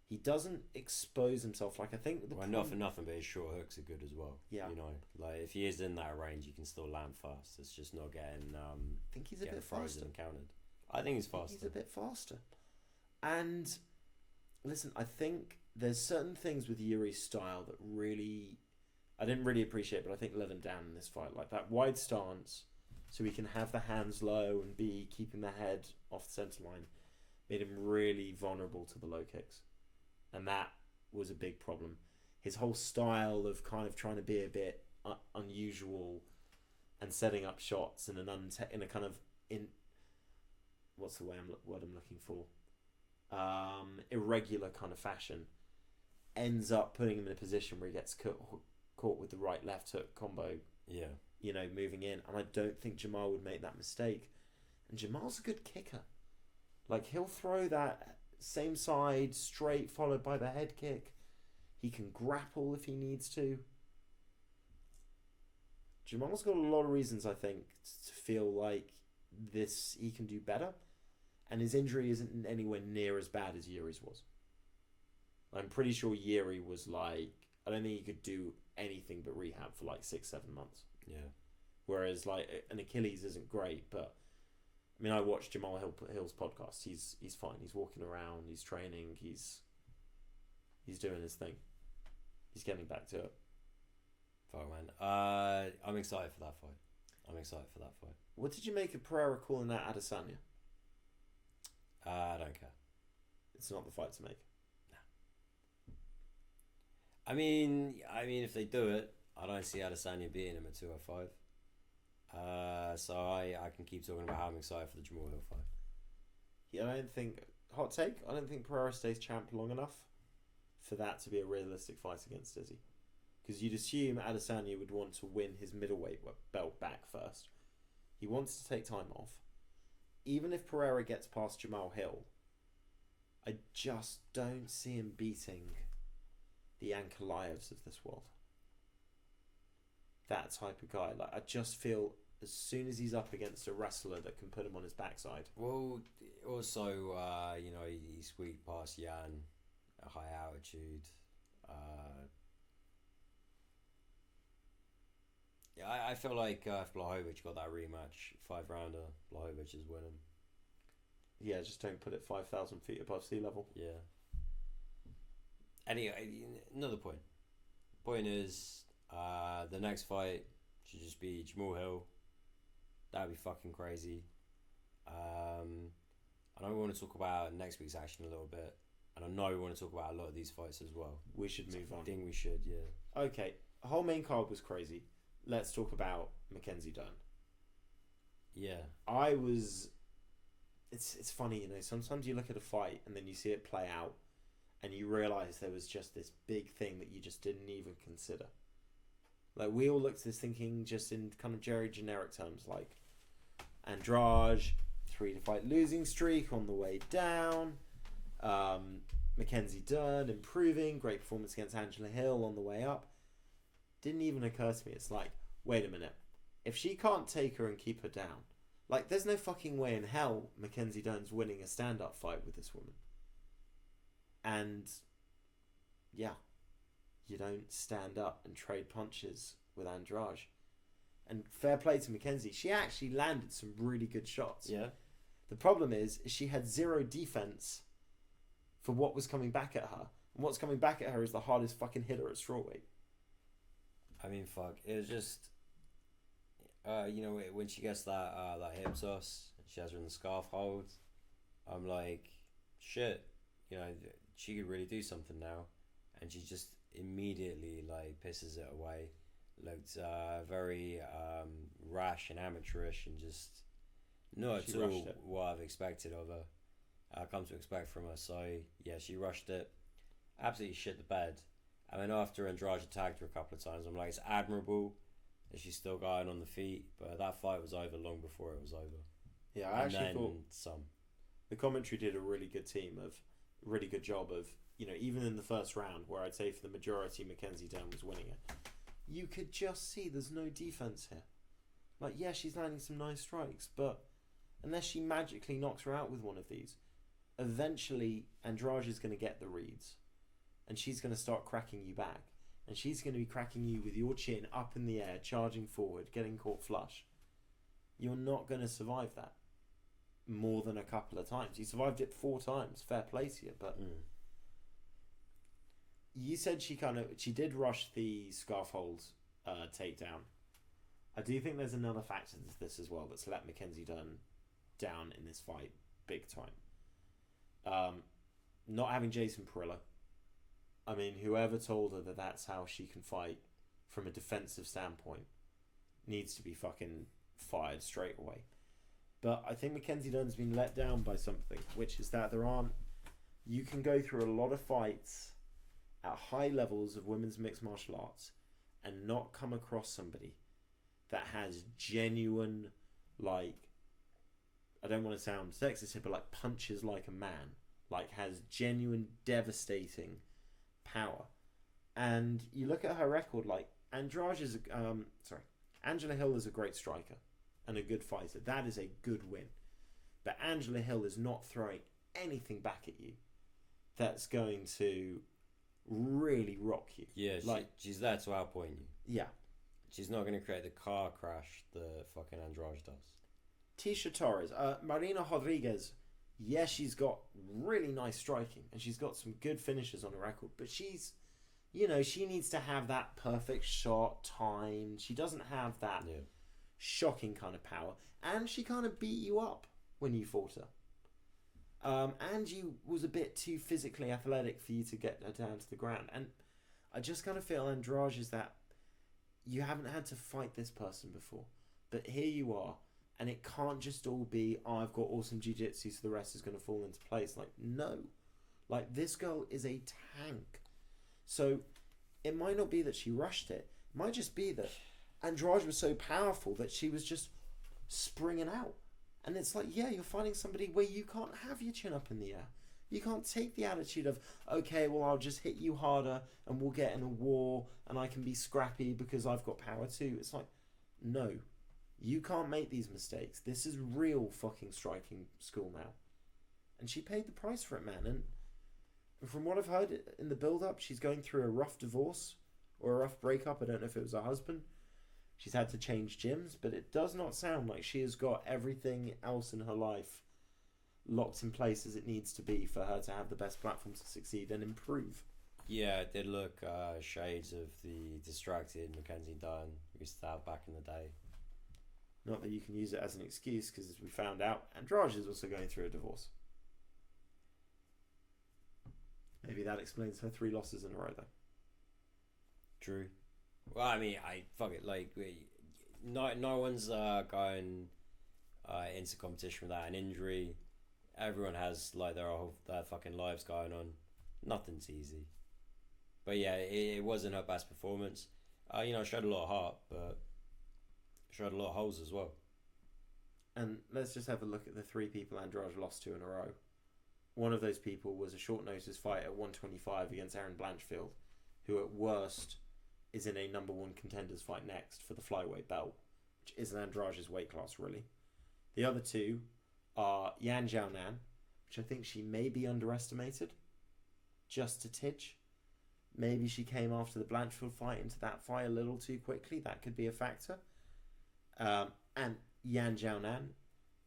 S1: He doesn't expose himself. Like, I think
S2: not for nothing, but his short hooks are good as well.
S1: Yeah,
S2: you know, like if he is in that range, he can still land fast. It's just not getting. I
S1: think he's a bit faster.
S2: And countered. I think he's faster.
S1: He's a bit faster. And listen, I think there's certain things with Yuri's style that really I didn't really appreciate, but I think let him down in this fight. Like that wide stance, so he can have the hands low and be keeping the head off the centre line, made him really vulnerable to the low kicks. And that was a big problem. His whole style of kind of trying to be a bit unusual and setting up shots in in a kind of what's the word I'm looking for? Irregular kind of fashion, ends up putting him in a position where he gets caught with the right left hook combo.
S2: Yeah.
S1: You know, moving in. And I don't think Jamal would make that mistake. And Jamal's a good kicker. Like, he'll throw that same side straight followed by the head kick. He can grapple if he needs to. Jamal's got a lot of reasons, I think, to feel like he can do better. And his injury isn't anywhere near as bad as Yuri's was. I'm pretty sure Yuri was like, I don't think he could do anything but rehab for like 6-7 months.
S2: Yeah.
S1: Whereas like an Achilles isn't great, but I mean, I watched Jamal Hill's podcast. He's fine. He's walking around. He's training. He's doing his thing. He's getting back to it.
S2: Fuck, man. I'm excited for that fight.
S1: What did you make of Pereira calling that Adesanya?
S2: I don't care.
S1: It's not the fight to make.
S2: I mean, if they do it, I don't see Adesanya beating him at 205. So I can keep talking about how I'm excited for the Jamal Hill fight.
S1: Yeah, hot take, I don't think Pereira stays champ long enough for that to be a realistic fight against Izzy. Because you'd assume Adesanya would want to win his middleweight belt back first. He wants to take time off. Even if Pereira gets past Jamal Hill, I just don't see him beating the Ankalaevs of this world. That type of guy. Like, I just feel as soon as he's up against a wrestler that can put him on his backside.
S2: Well, also, you know, he squeaked past Jan at high altitude. Yeah, I feel like if Blachowicz got that rematch, 5-rounder, Blachowicz is winning.
S1: Yeah, just don't put it 5,000 feet above sea level.
S2: Yeah. Anyway, another point. Point is, the next fight should just be Jamal Hill. That'd be fucking crazy. I know we want to talk about next week's action a little bit, and I know we want to talk about a lot of these fights as well.
S1: We should move on.
S2: I think we should, yeah.
S1: Okay, the whole main card was crazy. Let's talk about Mackenzie Dern.
S2: Yeah.
S1: It's funny, you know, sometimes you look at a fight and then you see it play out and you realise there was just this big thing that you just didn't even consider. Like, we all looked at this thinking just in kind of very generic terms, like Andrade, 3-fight losing streak on the way down, Mackenzie Dern improving, great performance against Angela Hill on the way up. Didn't even occur to me. It's like, wait a minute. If she can't take her and keep her down, like, there's no fucking way in hell Mackenzie Dern's winning a stand-up fight with this woman. And, yeah, you don't stand up and trade punches with Andrade. And fair play to Mackenzie. She actually landed some really good shots.
S2: Yeah.
S1: The problem is she had zero defense for what was coming back at her. And what's coming back at her is the hardest fucking hitter at strawweight.
S2: I mean, fuck. It was just, you know, when she gets that hip toss, she has her in the scarf hold. I'm like, shit. You know, she could really do something now, and she just immediately like pisses it away. Looked very rash and amateurish, and just not at all what I've expected of her. I come to expect from her. So yeah, she rushed it, absolutely shit the bed. I mean, after Andrade attacked her a couple of times, I'm like, it's admirable that she's still going on the feet, but that fight was over long before it was over.
S1: Yeah, I actually thought the commentary did a really good job of, you know, even in the first round, where I'd say for the majority Mackenzie Dern was winning it, you could just see there's no defense here. Like, yeah, she's landing some nice strikes, but unless she magically knocks her out with one of these, eventually Andrade is going to get the reads, and she's going to start cracking you back, and she's going to be cracking you with your chin up in the air, charging forward, getting caught flush. You're not going to survive that more than a couple of times. You survived it 4 times. Fair play to you, but you said she did rush the scarf hold takedown. I do think there's another factor to this as well that's let Mackenzie Dern down in this fight big time. Not having Jason Pereira. I mean, whoever told her that that's how she can fight from a defensive standpoint needs to be fucking fired straight away. But I think Mackenzie Dern's been let down by something, which is that you can go through a lot of fights at high levels of women's mixed martial arts and not come across somebody that has genuine, like, I don't want to sound sexist here, but like punches like a man, like has genuine devastating power. And you look at her record, like Angela Hill is a great striker and a good fighter. That is a good win. But Angela Hill is not throwing anything back at you that's going to really rock you.
S2: Yeah, she's there to outpoint you.
S1: Yeah.
S2: She's not going to create the car crash that fucking Andrade does.
S1: Tisha Torres. Marina Rodriguez, yeah, she's got really nice striking and she's got some good finishes on her record, but she's, she needs to have that perfect shot time. She doesn't have that shocking kind of power, and she kind of beat you up when you fought her. And you was a bit too physically athletic for you to get her down to the ground. And I just kind of feel Andrade is that you haven't had to fight this person before, but here you are, and it can't just all be, I've got awesome jiu-jitsu, so the rest is going to fall into place. Like, no. Like, this girl is a tank. So it might not be that she rushed it. It might just be that Andrade was so powerful that she was just springing out. And it's like, yeah, you're fighting somebody where you can't have your chin up in the air. You can't take the attitude of, okay, well, I'll just hit you harder and we'll get in a war and I can be scrappy because I've got power too. It's like, no, you can't make these mistakes. This is real fucking striking school now. And she paid the price for it, man. And from what I've heard in the build-up, she's going through a rough divorce or a rough breakup. I don't know if it was her husband. She's had to change gyms, but it does not sound like she has got everything else in her life locked in place as it needs to be for her to have the best platform to succeed and improve.
S2: Yeah, it did look shades of the distracted Mackenzie Dern we used to have back in the day.
S1: Not that you can use it as an excuse, because as we found out, Andrade is also going through a divorce. Maybe that explains her 3 losses in a row, though.
S2: True. Well, I mean, fuck it. Like, no one's going into competition without an injury. Everyone has like their fucking lives going on. Nothing's easy. But yeah, it wasn't her best performance. Showed a lot of heart, but showed a lot of holes as well.
S1: And let's just have a look at the 3 people Andrade lost to in a row. One of those people was a short notice fight at 125 against Erin Blanchfield, who at worst is in a number 1 contenders fight next for the flyweight belt, which isn't Andrade's weight class, really. The other 2 are Yan Xiaonan, which I think she may be underestimated, just a tidge. Maybe she came after the Blanchfield fight into that fight a little too quickly. That could be a factor. And Yan Xiaonan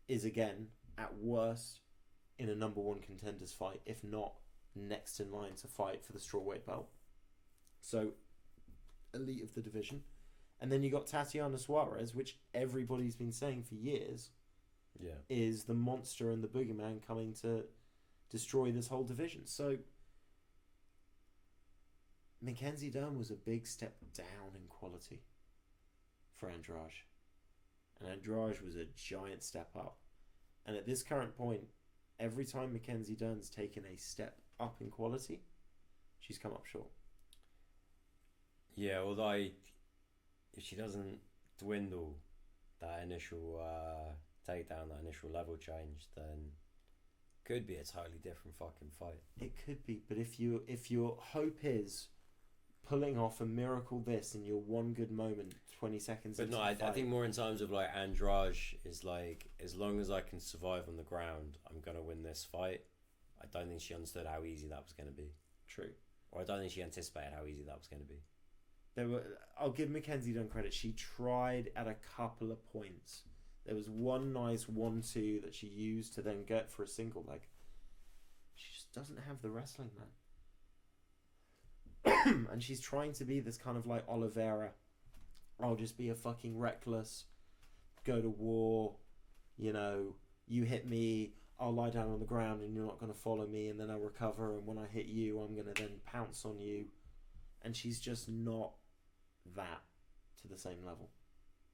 S1: is, again, at worst, in a number 1 contenders fight, if not next in line to fight for the strawweight belt. So, elite of the division. And then you got Tatiana Suarez, which everybody's been saying for years is the monster and the boogeyman coming to destroy this whole division. So, Mackenzie Dern was a big step down in quality for Andrade. And Andrade was a giant step up. And at this current point, every time Mackenzie Dern's taken a step up in quality, she's come up short.
S2: Yeah, although if she doesn't dwindle that initial takedown, that initial level change, then could be a totally different fucking fight.
S1: It could be, but if your hope is pulling off a miracle this in your one good moment 20 seconds
S2: But no, I think more in terms of like Andrade is like, as long as I can survive on the ground, I'm gonna win this fight. I don't think she understood how easy that was going to be.
S1: True.
S2: Or I don't think she anticipated how easy that was going to be.
S1: I'll give Mackenzie Dunn credit. She tried at a couple of points. There was one nice 1-2 that she used to then get for a single leg. She just doesn't have the wrestling, man. And she's trying to be this kind of like Oliveira. I'll just be a fucking reckless, go to war, you know, you hit me, I'll lie down on the ground and you're not going to follow me, and then I'll recover, and when I hit you, I'm going to then pounce on you. And she's just not that to the same level.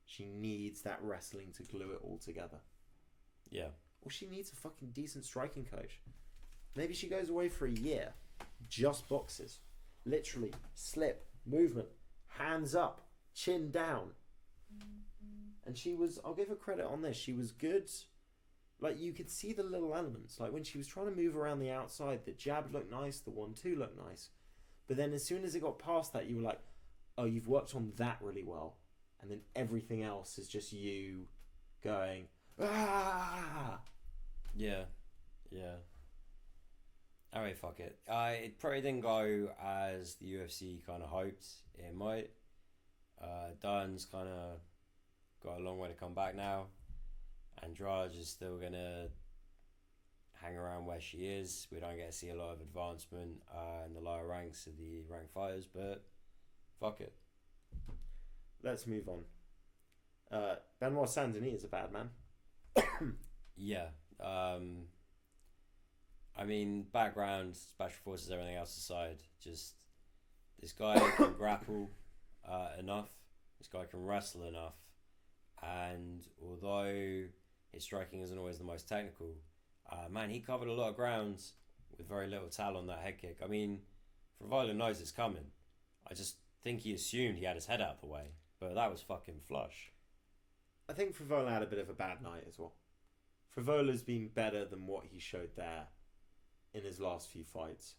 S1: She needs that wrestling to glue it all together.
S2: Yeah.
S1: Or she needs a fucking decent striking coach. Maybe she goes away for a year, just boxes. Literally, slip, movement, hands up, chin down. And she was, I'll give her credit on this, she was good. Like, you could see the little elements. Like, when she was trying to move around the outside, the jab looked nice, the 1-2 looked nice. But then as soon as it got past that, you were like, oh, you've worked on that really well. And then everything else is just you going, ah!
S2: Yeah. Alright, fuck it. It probably didn't go as the UFC kind of hoped it might. Dunn's kind of got a long way to come back now. Andrade is still going to hang around where she is. We don't get to see a lot of advancement in the lower ranks of the ranked fighters, but fuck it.
S1: Let's move on. Benoit Saint-Denis is a bad man.
S2: Yeah. I mean, background, special forces, everything else aside, just this guy can grapple enough. This guy can wrestle enough. And although his striking isn't always the most technical, man, he covered a lot of ground with very little tell on that head kick. I mean, Frivola knows it's coming. I just think he assumed he had his head out the way, but that was fucking flush.
S1: I think Frivola had a bit of a bad night as well. Frivola's been better than what he showed there in his last few fights,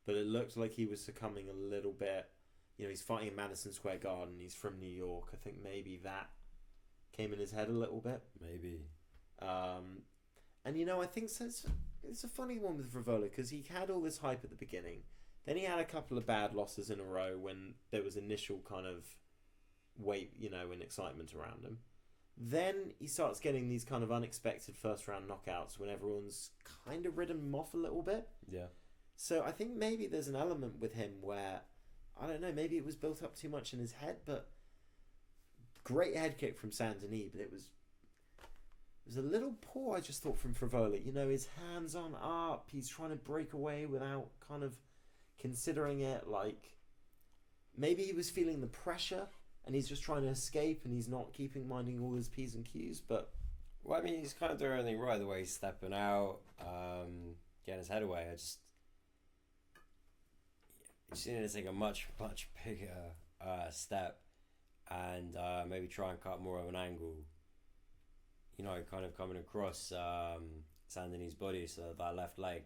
S1: but it looked like he was succumbing a little bit. You know, he's fighting in Madison Square Garden. He's from New York. I think maybe that came in his head a little bit.
S2: Maybe.
S1: And you know, I think it's a funny one with Frivola because he had all this hype at the beginning. Then he had a couple of bad losses in a row when there was initial kind of weight, you know, and excitement around him. Then he starts getting these kind of unexpected first round knockouts when everyone's kind of ridden him off a little bit.
S2: Yeah.
S1: So I think maybe there's an element with him where, I don't know, maybe it was built up too much in his head, but great head kick from Saint-Denis, but it was a little poor, I just thought, from Frivola. You know, his hands on up, he's trying to break away without kind of considering it. Like, maybe he was feeling the pressure and he's just trying to escape and he's not minding all his P's and Q's, but...
S2: Well, I mean, he's kind of doing everything right, the way he's stepping out, getting his head away. I just need to take a much, much bigger step and maybe try and cut more of an angle. You know, kind of coming across Saint-Denis' body so that left leg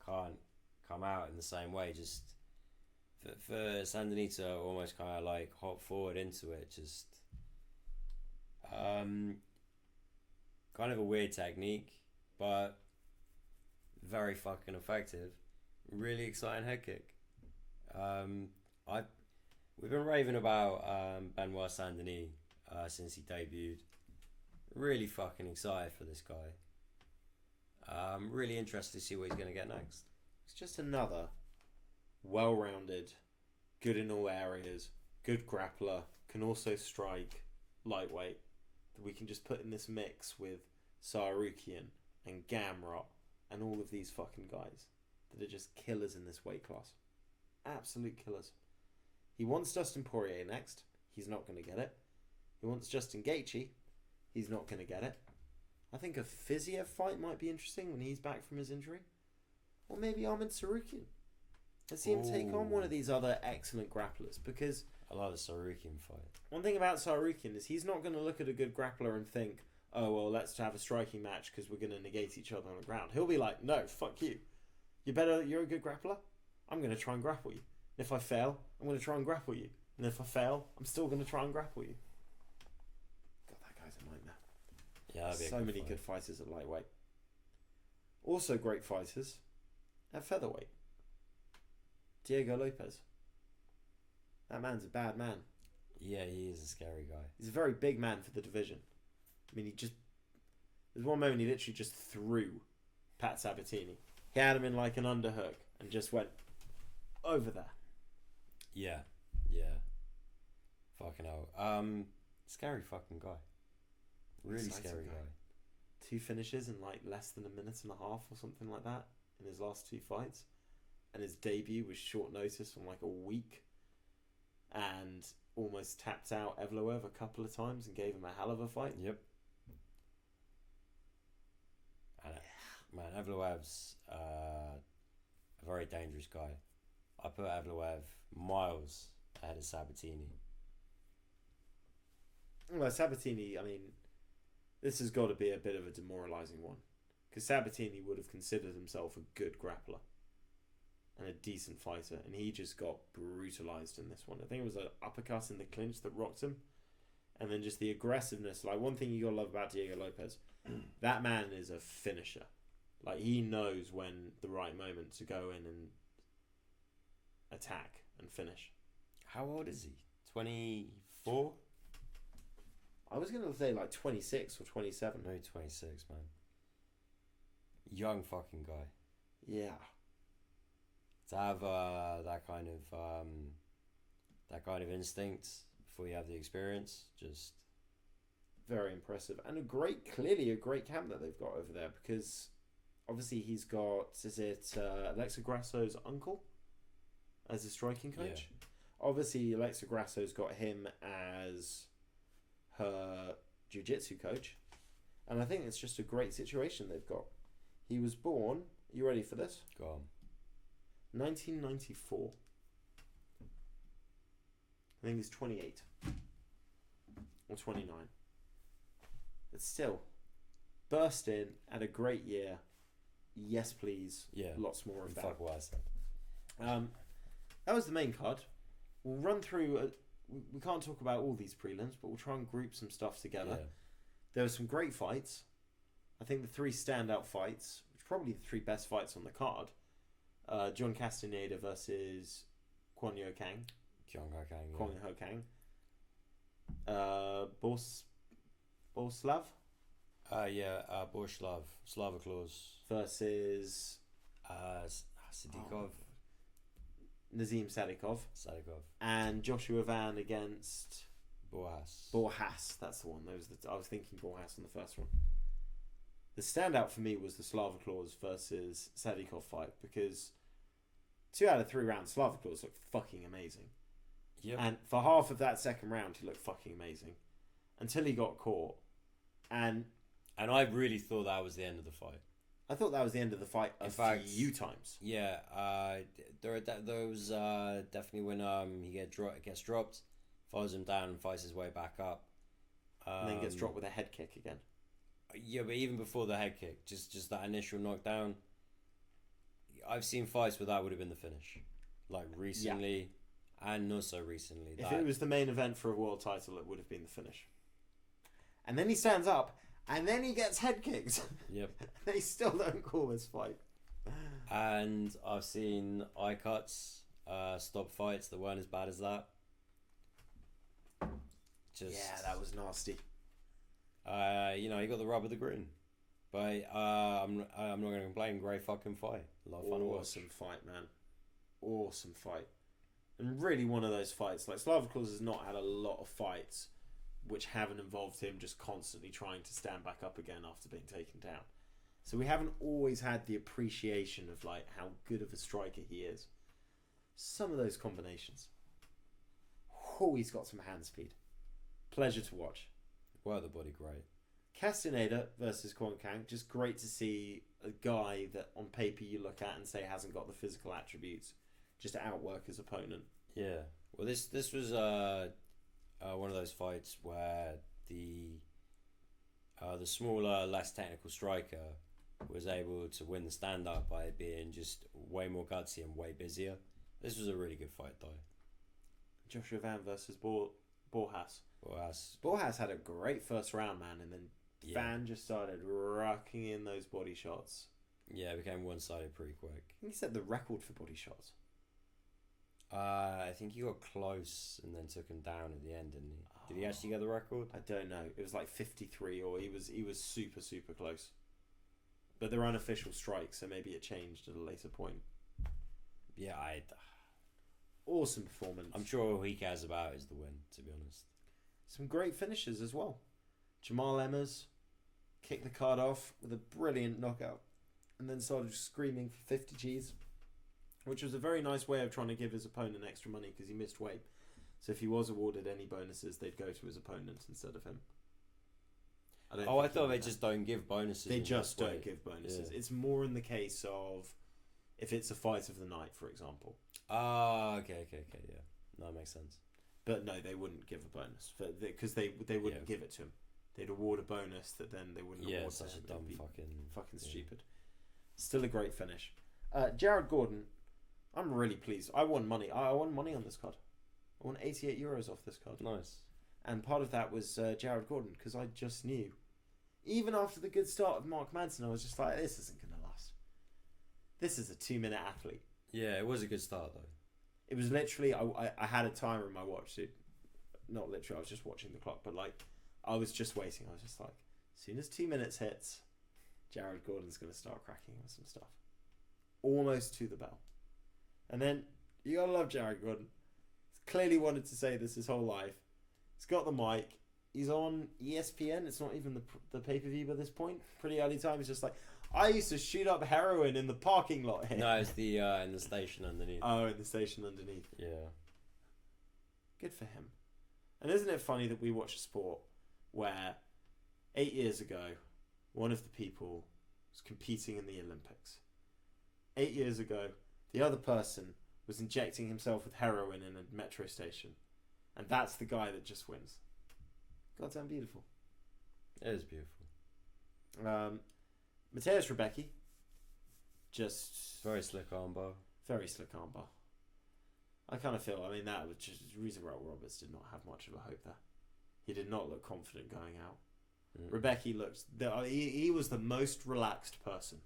S2: can't come out in the same way. Just for Saint-Denis to almost kind of like hop forward into it, just kind of a weird technique, but very fucking effective. Really exciting head kick. We've been raving about Benoit Saint-Denis since he debuted. Really fucking excited for this guy. Really interested to see what he's going to get next.
S1: It's just another well-rounded, good in all areas, good grappler, can also strike, lightweight, that we can just put in this mix with Sarukian and Gamrot and all of these fucking guys that are just killers in this weight class. Absolute killers. He wants Dustin Poirier next. He's not going to get it. He wants Justin Gaethje. He's not going to get it. I think a Fiziev fight might be interesting when he's back from his injury. Or maybe Ahmed Sarukian. Let's see him take on one of these other excellent grapplers, because...
S2: I love the Sarukian fight.
S1: One thing about Sarukian is he's not going to look at a good grappler and think, oh, well, let's have a striking match because we're going to negate each other on the ground. He'll be like, no, fuck you. You're a good grappler? I'm going to try and grapple you. And if I fail, I'm going to try and grapple you. And if I fail, I'm still going to try and grapple you. God, that guy's a nightmare.
S2: Yeah, that'd be
S1: so many good fighters at lightweight. Also great fighters at featherweight. Diego Lopez. That man's a bad man.
S2: Yeah, he is a scary guy.
S1: He's a very big man for the division. I mean, there's one moment he literally just threw Pat Sabatini. He had him in like an underhook and just went over there.
S2: Yeah. Fucking hell. Scary fucking guy. Really
S1: Exciting
S2: scary guy.
S1: 2 finishes in like less than a minute and a half or something like that in his last 2 fights. And his debut was short notice from like a week. And almost tapped out Evloev a couple of times and gave him a hell of a fight.
S2: Yep. And man, Evloev's a very dangerous guy. I put Evloev miles ahead of Sabatini.
S1: Well, Sabatini, I mean, this has got to be a bit of a demoralising one. Because Sabatini would have considered himself a good grappler and a decent fighter, and he just got brutalised in this one. I think it was an uppercut in the clinch that rocked him, and then just the aggressiveness. Like, one thing you got to love about Diego Lopez, that man is a finisher. Like, he knows when the right moment to go in and attack and finish.
S2: How old is he? 24?
S1: I was going to say like 26 or 27.
S2: No, 26, man. Young fucking guy.
S1: Yeah.
S2: To have that kind of instinct before you have the experience, just
S1: very impressive. And clearly a great camp that they've got over there, because obviously he's got, is it Alexa Grasso's uncle as a striking coach? Yeah. Obviously Alexa Grasso's got him as her jiu-jitsu coach, and I think it's just a great situation they've got. He was born, are you ready for this?
S2: Go on.
S1: 1994. I think he's 28 or 29. But still, burst in, had a great year. Yes, please.
S2: Yeah.
S1: Lots more of that.
S2: Fuck what I said.
S1: That was the main card. We'll run through. We can't talk about all these prelims, but we'll try and group some stuff together.
S2: Yeah.
S1: There were some great fights. I think the 3 standout fights, which are probably the 3 best fights on the card. John Castaneda versus Kwon Yo Kang. Kwon Ho Kang. Borslav?
S2: Borslav. Slava Claus.
S1: Versus
S2: Sadikov.
S1: Nazim Sadikov. And Joshua Van against Borjas. That's the one. I was thinking Borjas on the first one. The standout for me was the Slava Claus versus Sadikov fight, because 2 out of 3 rounds, Slava Claus looked fucking amazing.
S2: Yep.
S1: And for half of that second round, he looked fucking amazing. Until he got caught. And
S2: I really thought that was the end of the fight.
S1: I thought that was the end of the fight a few times.
S2: Yeah, there was definitely when he gets dropped, follows him down and fights his way back up.
S1: And then gets dropped with a head kick again.
S2: Yeah, but even before the head kick, just that initial knockdown, I've seen fights where that would have been the finish. Like recently, and not so recently.
S1: If it was the main event for a world title, it would have been the finish. And then he stands up, and then he gets head kicked.
S2: Yep.
S1: They still don't call this fight.
S2: And I've seen eye cuts, stop fights that weren't as bad as that.
S1: Yeah, that was nasty.
S2: He got the rub of the green. But I'm not going to complain. Great fucking fight. A lot of fun to watch.
S1: Awesome fight, man. Awesome fight. And really one of those fights. Like, Slava Claus has not had a lot of fights which haven't involved him just constantly trying to stand back up again after being taken down. So we haven't always had the appreciation of like how good of a striker he is. Some of those combinations. Oh, he's got some hand speed. Pleasure to watch.
S2: Wow, the body great.
S1: Castaneda versus Kwon Kang, just great to see a guy that on paper you look at and say hasn't got the physical attributes, just to outwork his opponent.
S2: Yeah. Well, this was one of those fights where the smaller, less technical striker was able to win the stand-up by being just way more gutsy and way busier This was a really good fight, though.
S1: Joshua Van versus Borjas.
S2: Borjas.
S1: Borjas had a great first round, man, and then Van just started rocking in those body shots.
S2: Yeah, it became one-sided pretty quick.
S1: I think he set the record for body shots.
S2: I think he got close and then took him down at the end, didn't he? Did he actually get the record?
S1: I don't know. It was like 53, or he was super, super close. But they're unofficial strikes, so maybe it changed at a later point.
S2: Yeah,
S1: awesome performance.
S2: I'm sure all he cares about is the win, to be honest.
S1: Some great finishes as well. Jamal Emmers kicked the card off with a brilliant knockout and then started screaming for 50 Gs, which was a very nice way of trying to give his opponent extra money because he missed weight. So if he was awarded any bonuses, they'd go to his opponent instead of him.
S2: I thought they just don't give bonuses.
S1: They just don't give bonuses. Yeah. It's more in the case of if it's a fight of the night, for example.
S2: Okay, yeah. No, that makes sense.
S1: But no, they wouldn't give a bonus because they wouldn't give it to him. They'd award a bonus that then they wouldn't award.
S2: Such a dumb
S1: fucking stupid. Still a great finish. Jared Gordon, I'm really pleased. I won money. I won money on this card. I won €88 off this card.
S2: Nice.
S1: And part of that was Jared Gordon because I just knew, even after the good start of Mark Manson, I was just like, this isn't going to last. This is a 2-minute athlete.
S2: Yeah, it was a good start though.
S1: It was literally, I had a timer in my watch. So not literally, I was just watching the clock, but like, I was just waiting. I was just like, as soon as 2 minutes hits, Jared Gordon's going to start cracking with some stuff. Almost to the bell. And then, you got to love Jared Gordon. He's clearly wanted to say this his whole life. He's got the mic. He's on ESPN. It's not even the pay-per-view by this point. Pretty early time. He's just like, I used to shoot up heroin in the parking lot here.
S2: No, it's the in the station underneath.
S1: Oh, in the station underneath.
S2: Yeah.
S1: Good for him. And isn't it funny that we watch a sport where 8 years ago, one of the people was competing in the Olympics. 8 years ago, the other person was injecting himself with heroin in a metro station. And that's the guy that just wins. Goddamn beautiful.
S2: It is beautiful.
S1: Mateusz Rebecki, just...
S2: Very slick armbar.
S1: Very slick armbar. I kind of feel, that was just... Roosevelt Roberts did not have much of a hope there. He did not look confident going out. Rebecki looked... He was the most relaxed person.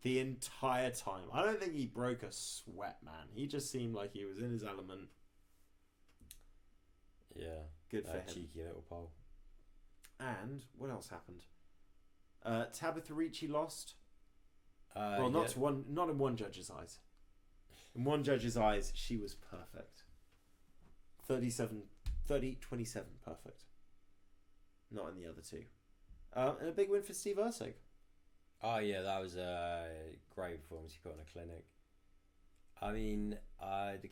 S1: The entire time. I don't think he broke a sweat, man. He just seemed like he was in his element.
S2: Yeah.
S1: Good for him.
S2: Cheeky little pole.
S1: And what else happened? Tabitha Ricci lost. Not in one judge's eyes. In one judge's eyes, she was perfect. 30-27 perfect. Not in the other two. And a big win for Steve Erceg.
S2: Oh yeah, that was a great performance he got in a clinic. The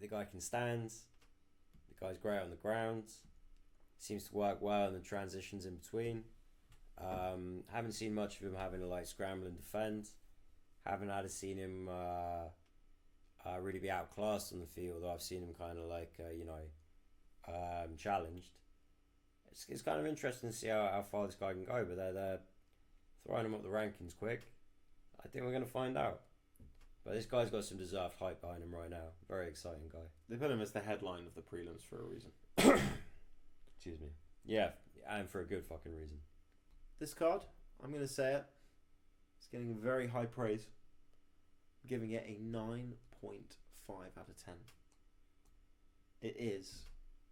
S2: guy can stand. The guy's great on the ground. Seems to work well in the transitions in between. Haven't seen much of him having to scramble and defend. Haven't had to seen him really be outclassed on the field. Although I've seen him kind of challenged. It's kind of interesting to see how far this guy can go, but they're throwing him up the rankings quick. I think we're going to find out. But this guy's got some deserved hype behind him right now. Very exciting guy.
S1: They put him as the headline of the prelims for a reason.
S2: Excuse me. Yeah, and for a good fucking reason.
S1: This card, I'm going to say it, it's getting very high praise. I'm giving it a 9.5 out of 10. It is,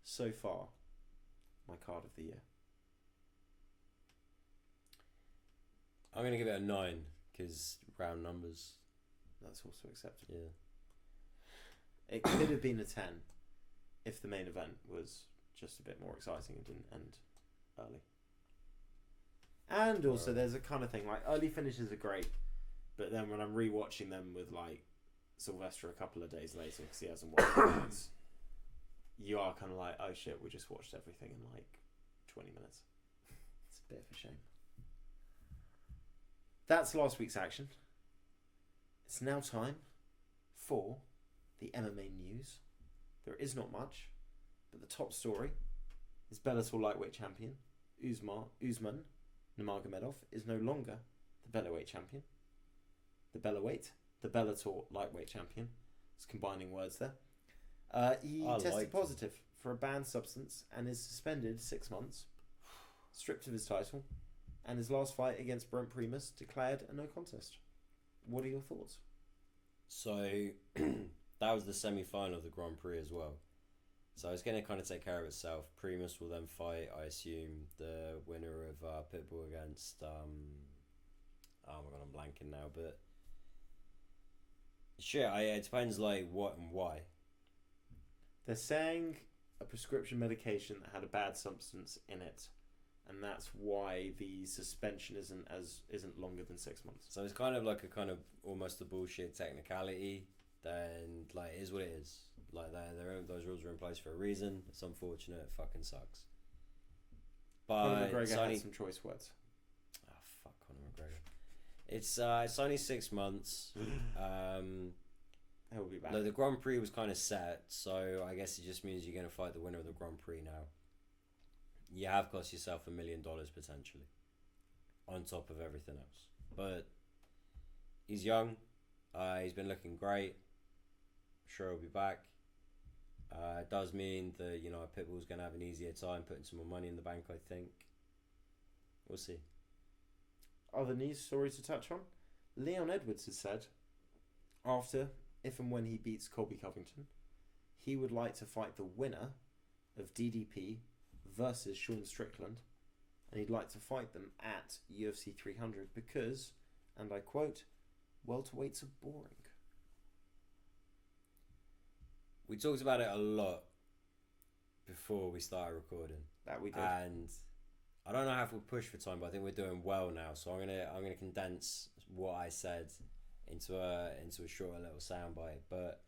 S1: so far, my card of the year.
S2: I'm going to give it a 9 because round numbers.
S1: That's also acceptable.
S2: Yeah.
S1: It could have been a 10 if the main event was just a bit more exciting and didn't end early. And also there's a kind of thing, early finishes are great, but then when I'm rewatching them with Sylvester a couple of days later because he hasn't watched it, you are kind of like, oh shit, we just watched everything in 20 minutes. It's a bit of a shame. That's last week's action. It's now time for the MMA news. There is not much, but the top story is Bellator lightweight champion Usman Nurmagomedov is no longer the Bellator lightweight champion. It's combining words there. He
S2: I
S1: tested
S2: liked
S1: positive for a banned substance and is suspended 6 months, stripped of his title, and his last fight against Brent Primus declared a no contest. What are your thoughts?
S2: So that was the semi-final of the Grand Prix as well. So it's going to kind of take care of itself. Primus will then fight, I assume, the winner of Pitbull against oh my god, I'm blanking now, but shit, it depends like what and why.
S1: They're saying a prescription medication that had a bad substance in it, and that's why the suspension isn't longer than 6 months.
S2: So it's kind of like a kind of almost a bullshit technicality. Then like it is what it is. Like those rules are in place for a reason. It's unfortunate. It fucking sucks. But
S1: Conor McGregor had some choice words.
S2: Oh fuck, Conor McGregor. It's only 6 months.
S1: He'll be back.
S2: The Grand Prix was kind of set, so I guess it just means you're going to fight the winner of the Grand Prix now. You have cost yourself $1 million potentially, on top of everything else. But he's young. He's been looking great. Sure, he'll be back. It does mean that Pitbull's going to have an easier time putting some more money in the bank. I think. We'll see.
S1: Other news stories to touch on. Leon Edwards has said, after, if and when he beats Colby Covington, he would like to fight the winner of DDP versus Sean Strickland, and he'd like to fight them at UFC 300 because, and I quote, welterweights are boring.
S2: We talked about it a lot before we started recording.
S1: That we did.
S2: And I don't know how we'll push for time, but I think we're doing well now. So I'm gonna condense what I said into a shorter little soundbite. But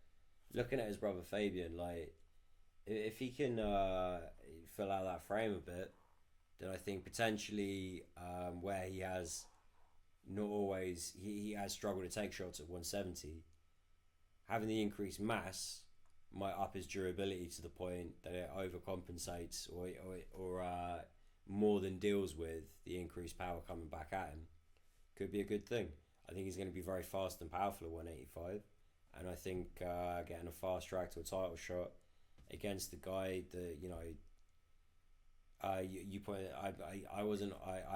S2: looking at his brother Fabian, like if he can fill out that frame a bit, then I think potentially where he has not always he has struggled to take shots at 170, having the increased mass might up his durability to the point that it overcompensates or more than deals with the increased power coming back at him. Could be a good thing. I think he's going to be very fast and powerful at 185, and I think getting a fast track to a title shot against the guy that you pointed. I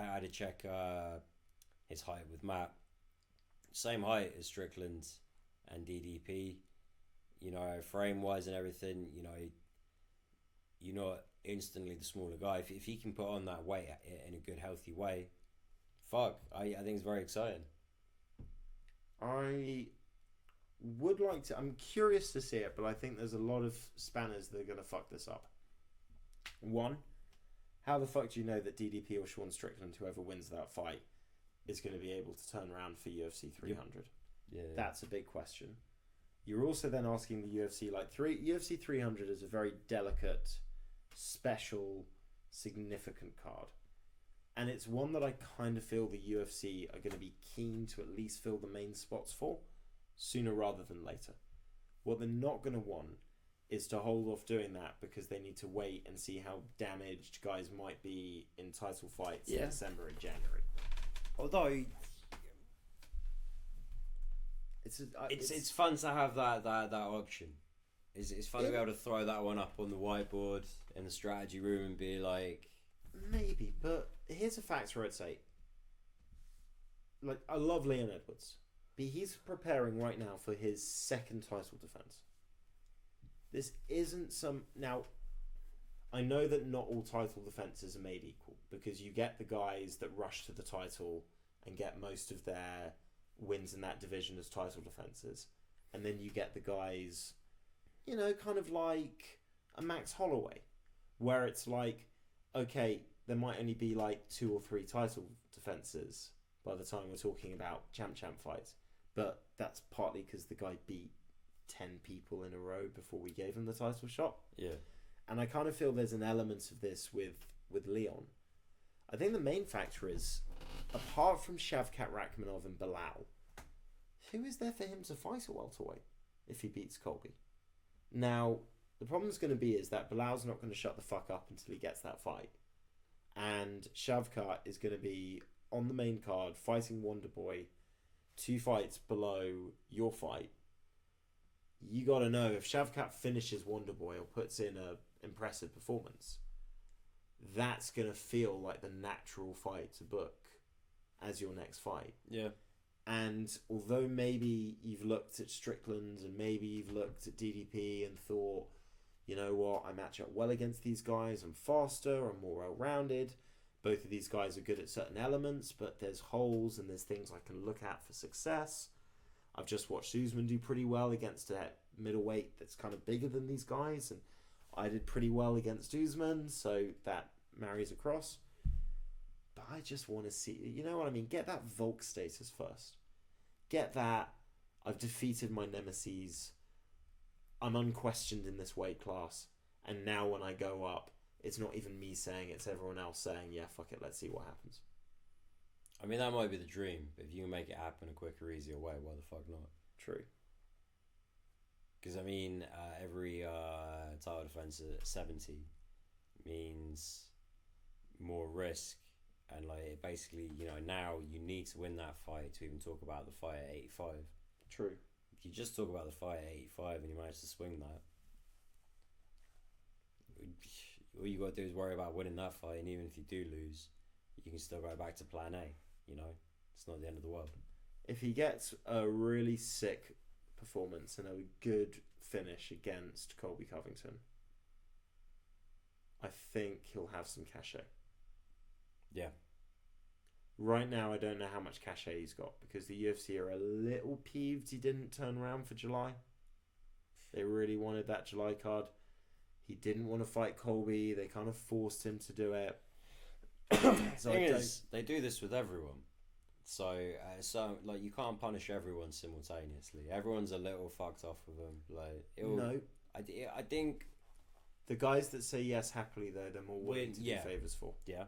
S2: had to check his height with Matt. Same height as Strickland and DDP. Frame wise and everything. You're not instantly the smaller guy. If he can put on that weight in a good healthy way, fuck. I think it's very exciting.
S1: I would like to. I'm curious to see it, but I think there's a lot of spanners that are going to fuck this up. One, how the fuck do you know that DDP or Sean Strickland, whoever wins that fight, is going to be able to turn around for UFC 300?
S2: Yeah.
S1: That's a big question. You're also then asking the UFC, UFC 300 is a very delicate, special, significant card. And it's one that I kind of feel the UFC are going to be keen to at least fill the main spots for, sooner rather than later. What they're not going to want is to hold off doing that because they need to wait and see how damaged guys might be in title fights in December and January.
S2: Although it's fun to have that option. It's fun to be able to throw that one up on the whiteboard in the strategy room and be like,
S1: maybe. But here's a factor I'd say. I love Leon Edwards, but he's preparing right now for his second title defense. This isn't some... Now, I know that not all title defenses are made equal, because you get the guys that rush to the title and get most of their wins in that division as title defenses, and then you get the guys, kind of like a Max Holloway, where it's like, okay, there might only be 2 or 3 title defenses by the time we're talking about champ fights, but that's partly because the guy beat 10 people in a row before we gave him the title shot.
S2: Yeah.
S1: And I kind of feel there's an element of this with Leon. I think the main factor is, apart from Shavkat Rakhmonov and Bilal, who is there for him to fight a welterweight if he beats Colby? Now, the problem's going to be is that Bilal's not going to shut the fuck up until he gets that fight. And Shavkat is going to be on the main card fighting Wonderboy 2 fights below your fight. you got to know if Shavkat finishes Wonderboy or puts in a impressive performance, that's going to feel like the natural fight to book as your next fight.
S2: Yeah.
S1: And although maybe you've looked at Strickland and maybe you've looked at DDP and thought, you know what, I match up well against these guys, I'm faster, I'm more well-rounded, both of these guys are good at certain elements, but there's holes and there's things I can look at for success. I've just watched Usman do pretty well against a middleweight that's kind of bigger than these guys, and I did pretty well against Usman, so that marries across. But I just want to see, you know what I mean? Get that Volk status first. Get that, I've defeated my nemesis. I'm unquestioned in this weight class. And now when I go up, it's not even me saying, it's everyone else saying, yeah, fuck it, let's see what happens.
S2: I mean, that might be the dream. But if you can make it happen a quicker, easier way, why the fuck not?
S1: True.
S2: Because, I mean, every title defense at 70 means more risk. And, like, basically, you know, now you need to win that fight to even talk about the fight at 85.
S1: True.
S2: If you just talk about the fight at 85 and you manage to swing that, all you got to do is worry about winning that fight. And even if you do lose, you can still go back to plan A. You know, it's not the end of the world.
S1: If he gets a really sick performance and a good finish against Colby Covington, I think he'll have some cachet.
S2: Yeah.
S1: Right now, I don't know how much cachet he's got because the UFC are a little peeved he didn't turn around for July. They really wanted that July card. He didn't want to fight Colby. They kind of forced him to do it.
S2: So thing is, they do this with everyone. So like you can't punish everyone simultaneously. Everyone's a little fucked off with them. Like
S1: no,
S2: I think
S1: the guys that say yes happily though, they're more willing to do favors for.
S2: Yeah.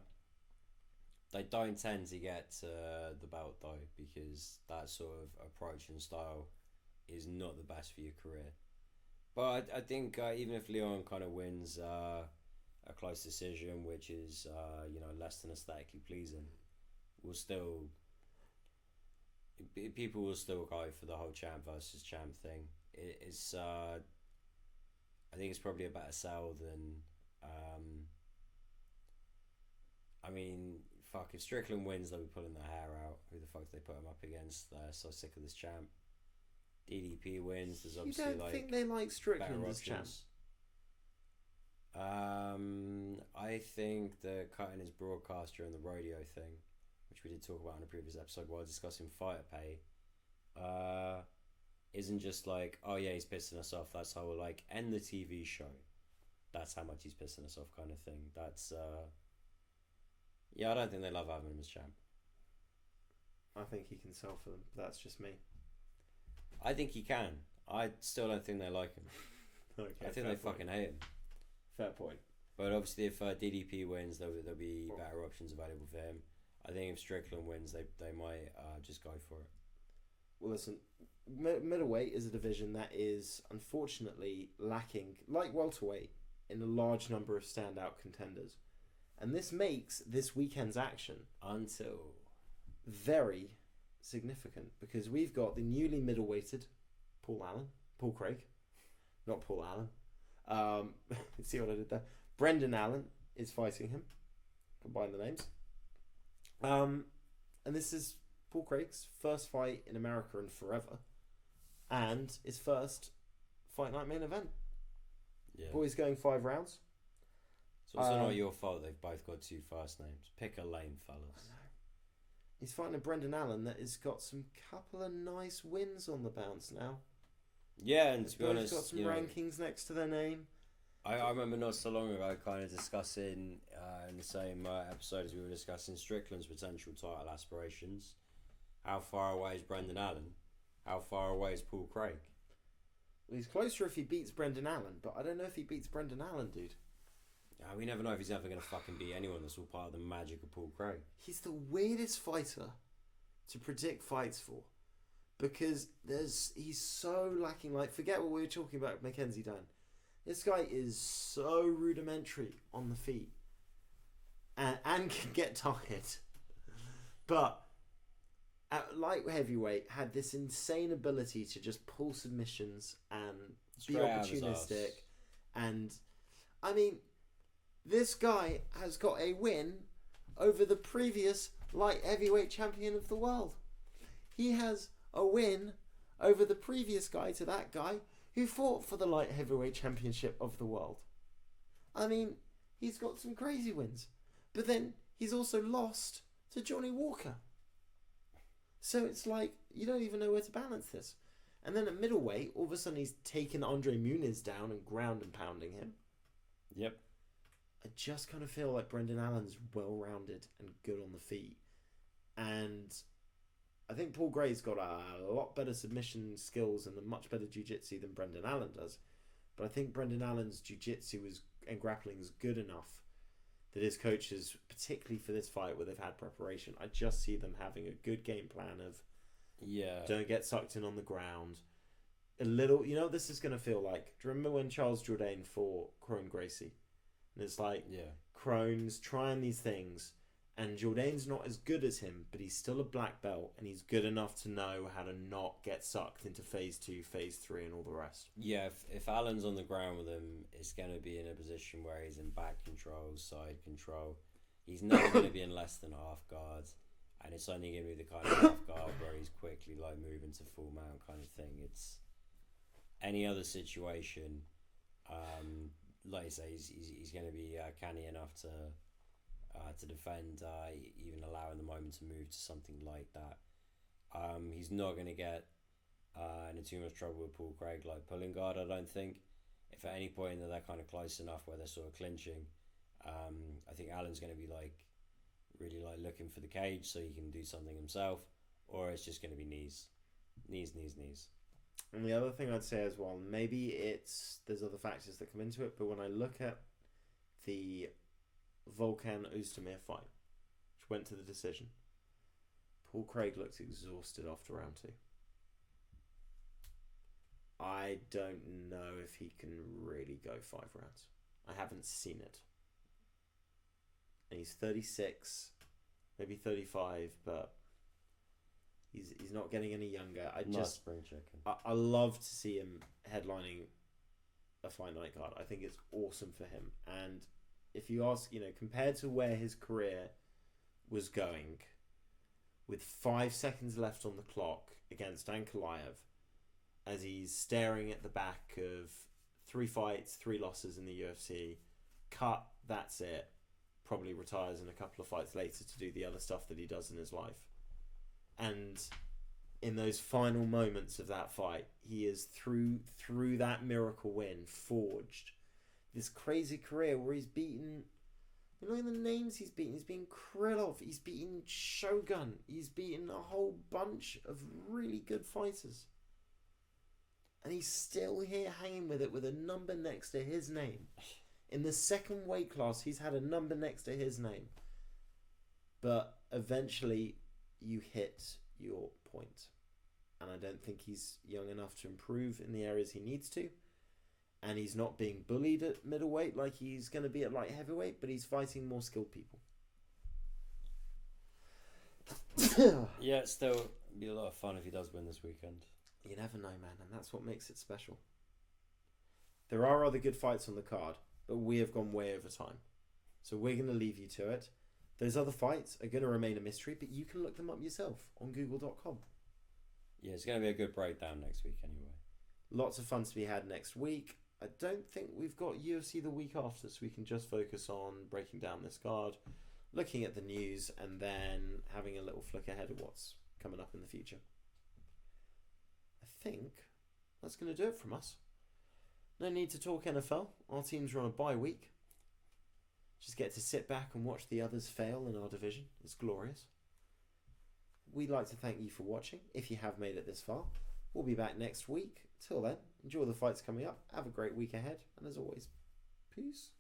S2: They don't tend to get the belt though because that sort of approach and style is not the best for your career. But I think even if Leon kind of wins a close decision, which is you know less than aesthetically pleasing, will still people will still go for the whole champ versus champ thing. It's I think it's probably a better sell than I mean, fuck, if Strickland wins, they'll be pulling their hair out. Who the fuck do they put him up against? They're so sick of this champ. DDP wins. There's obviously
S1: you don't think they like Strickland as champ?
S2: I think the cutting his broadcast during the rodeo thing, which we did talk about in a previous episode while discussing fighter pay, isn't just like, oh yeah, he's pissing us off. That's how we'll like end the TV show. That's how much he's pissing us off, kind of thing. That's yeah, I don't think they love having him as champ.
S1: I think he can sell for them. That's just me.
S2: I think he can. I still don't think they like him.
S1: Okay,
S2: I think they fucking hate him.
S1: Fair point.
S2: But obviously, if DDP wins, there'll be better options available for him. I think if Strickland wins, they might just go for it.
S1: Well, listen, middleweight is a division that is unfortunately lacking, like welterweight, in a large number of standout contenders. And this makes this weekend's action very significant because we've got the newly middleweighted Paul Craig, not Paul Allen. See what I did there? Brendan Allen is fighting him. Combine the names. And this is Paul Craig's first fight in America in forever, and his first Fight Night main event.
S2: Yeah.
S1: Boys going 5 rounds.
S2: It's also not your fault they've both got 2 first names. Pick a lane, fellas.
S1: I know. He's fighting a Brendan Allen that has got some couple of nice wins on the bounce now.
S2: Yeah, and to be honest,
S1: got some rankings next to their name.
S2: I remember not so long ago kind of discussing in the same episode as we were discussing Strickland's potential title aspirations. How far away is Brendan Allen? How far away is Paul Craig?
S1: Well, he's closer if he beats Brendan Allen, but I don't know if he beats Brendan Allen, dude.
S2: We never know if he's ever going to fucking beat anyone. That's all part of the magic of Paul Craig.
S1: He's the weirdest fighter to predict fights for because he's so lacking. Like, forget what we were talking about with Mackenzie Dern. This guy is so rudimentary on the feet and can get tired. But at light heavyweight, had this insane ability to just pull submissions and
S2: Straight
S1: be
S2: out of his
S1: opportunistic.
S2: arse.
S1: And, I mean, this guy has got a win over the previous light heavyweight champion of the world. He has a win over the previous guy to that guy who fought for the light heavyweight championship of the world. I mean, he's got some crazy wins. But then he's also lost to Johnny Walker. So it's like, you don't even know where to balance this. And then at middleweight, all of a sudden he's taken Andre Muniz down and ground and pounding him.
S2: Yep.
S1: I just kind of feel like Brendan Allen's well-rounded and good on the feet. And I think Paul Gray's got a lot better submission skills and a much better jiu-jitsu than Brendan Allen does. But I think Brendan Allen's jiu-jitsu and grappling is good enough that his coaches, particularly for this fight where they've had preparation, I just see them having a good game plan of don't get sucked in on the ground. A little, you know what this is going to feel like? Do you remember when Charles Jourdain fought Crone Gracie? And it's like, Crone's trying these things, and Jourdain's not as good as him, but he's still a black belt, and he's good enough to know how to not get sucked into phase 2, phase 3, and all the rest.
S2: Yeah, if Allen's on the ground with him, it's going to be in a position where he's in back control, side control. He's never going to be in less than half guard, and it's only going to be the kind of half guard where he's quickly like moving to full mount kind of thing. It's any other situation, like I say, he's going to be canny enough to defend, even allowing the moment to move to something like that. He's not going to get into too much trouble with Paul Craig like pulling guard, I don't think. If at any point they're kind of close enough where they're sort of clinching, I think Allen's going to be like really like looking for the cage so he can do something himself, or it's just going to be knees.
S1: And the other thing I'd say as well, maybe there's other factors that come into it, but when I look at the Volkan Ozdemir fight, which went to the decision, Paul Craig looked exhausted after round 2. I don't know if he can really go 5 rounds. I haven't seen it. And he's 36, maybe 35, but he's not getting any younger.
S2: Spring chicken.
S1: I love to see him headlining a fight night card. I think it's awesome for him. And if you ask, compared to where his career was going, with 5 seconds left on the clock against Ankalaev, as he's staring at the back of 3 fights, 3 losses in the UFC, cut, that's it, probably retires in a couple of fights later to do the other stuff that he does in his life. And in those final moments of that fight, he is through that miracle win forged this crazy career where he's beaten, the names he's beaten. He's beaten Krylov, he's beaten Shogun, he's beaten a whole bunch of really good fighters. And he's still here hanging with it with a number next to his name. In the second weight class, he's had a number next to his name. But eventually, you hit your point. And I don't think he's young enough to improve in the areas he needs to. And he's not being bullied at middleweight like he's going to be at light heavyweight, but he's fighting more skilled people.
S2: Yeah, it's still be a lot of fun if he does win this weekend.
S1: You never know, man, and that's what makes it special. There are other good fights on the card, but we have gone way over time. So we're going to leave you to it. Those other fights are going to remain a mystery, but you can look them up yourself on google.com.
S2: Yeah, it's going to be a good breakdown next week anyway.
S1: Lots of fun to be had next week. I don't think we've got UFC the week after, so we can just focus on breaking down this card, looking at the news, and then having a little flick ahead of what's coming up in the future. I think that's going to do it from us. No need to talk NFL. Our teams are on a bye week. Just get to sit back and watch the others fail in our division. It's glorious. We'd like to thank you for watching, if you have made it this far. We'll be back next week. Till then, enjoy the fights coming up. Have a great week ahead. And as always, peace.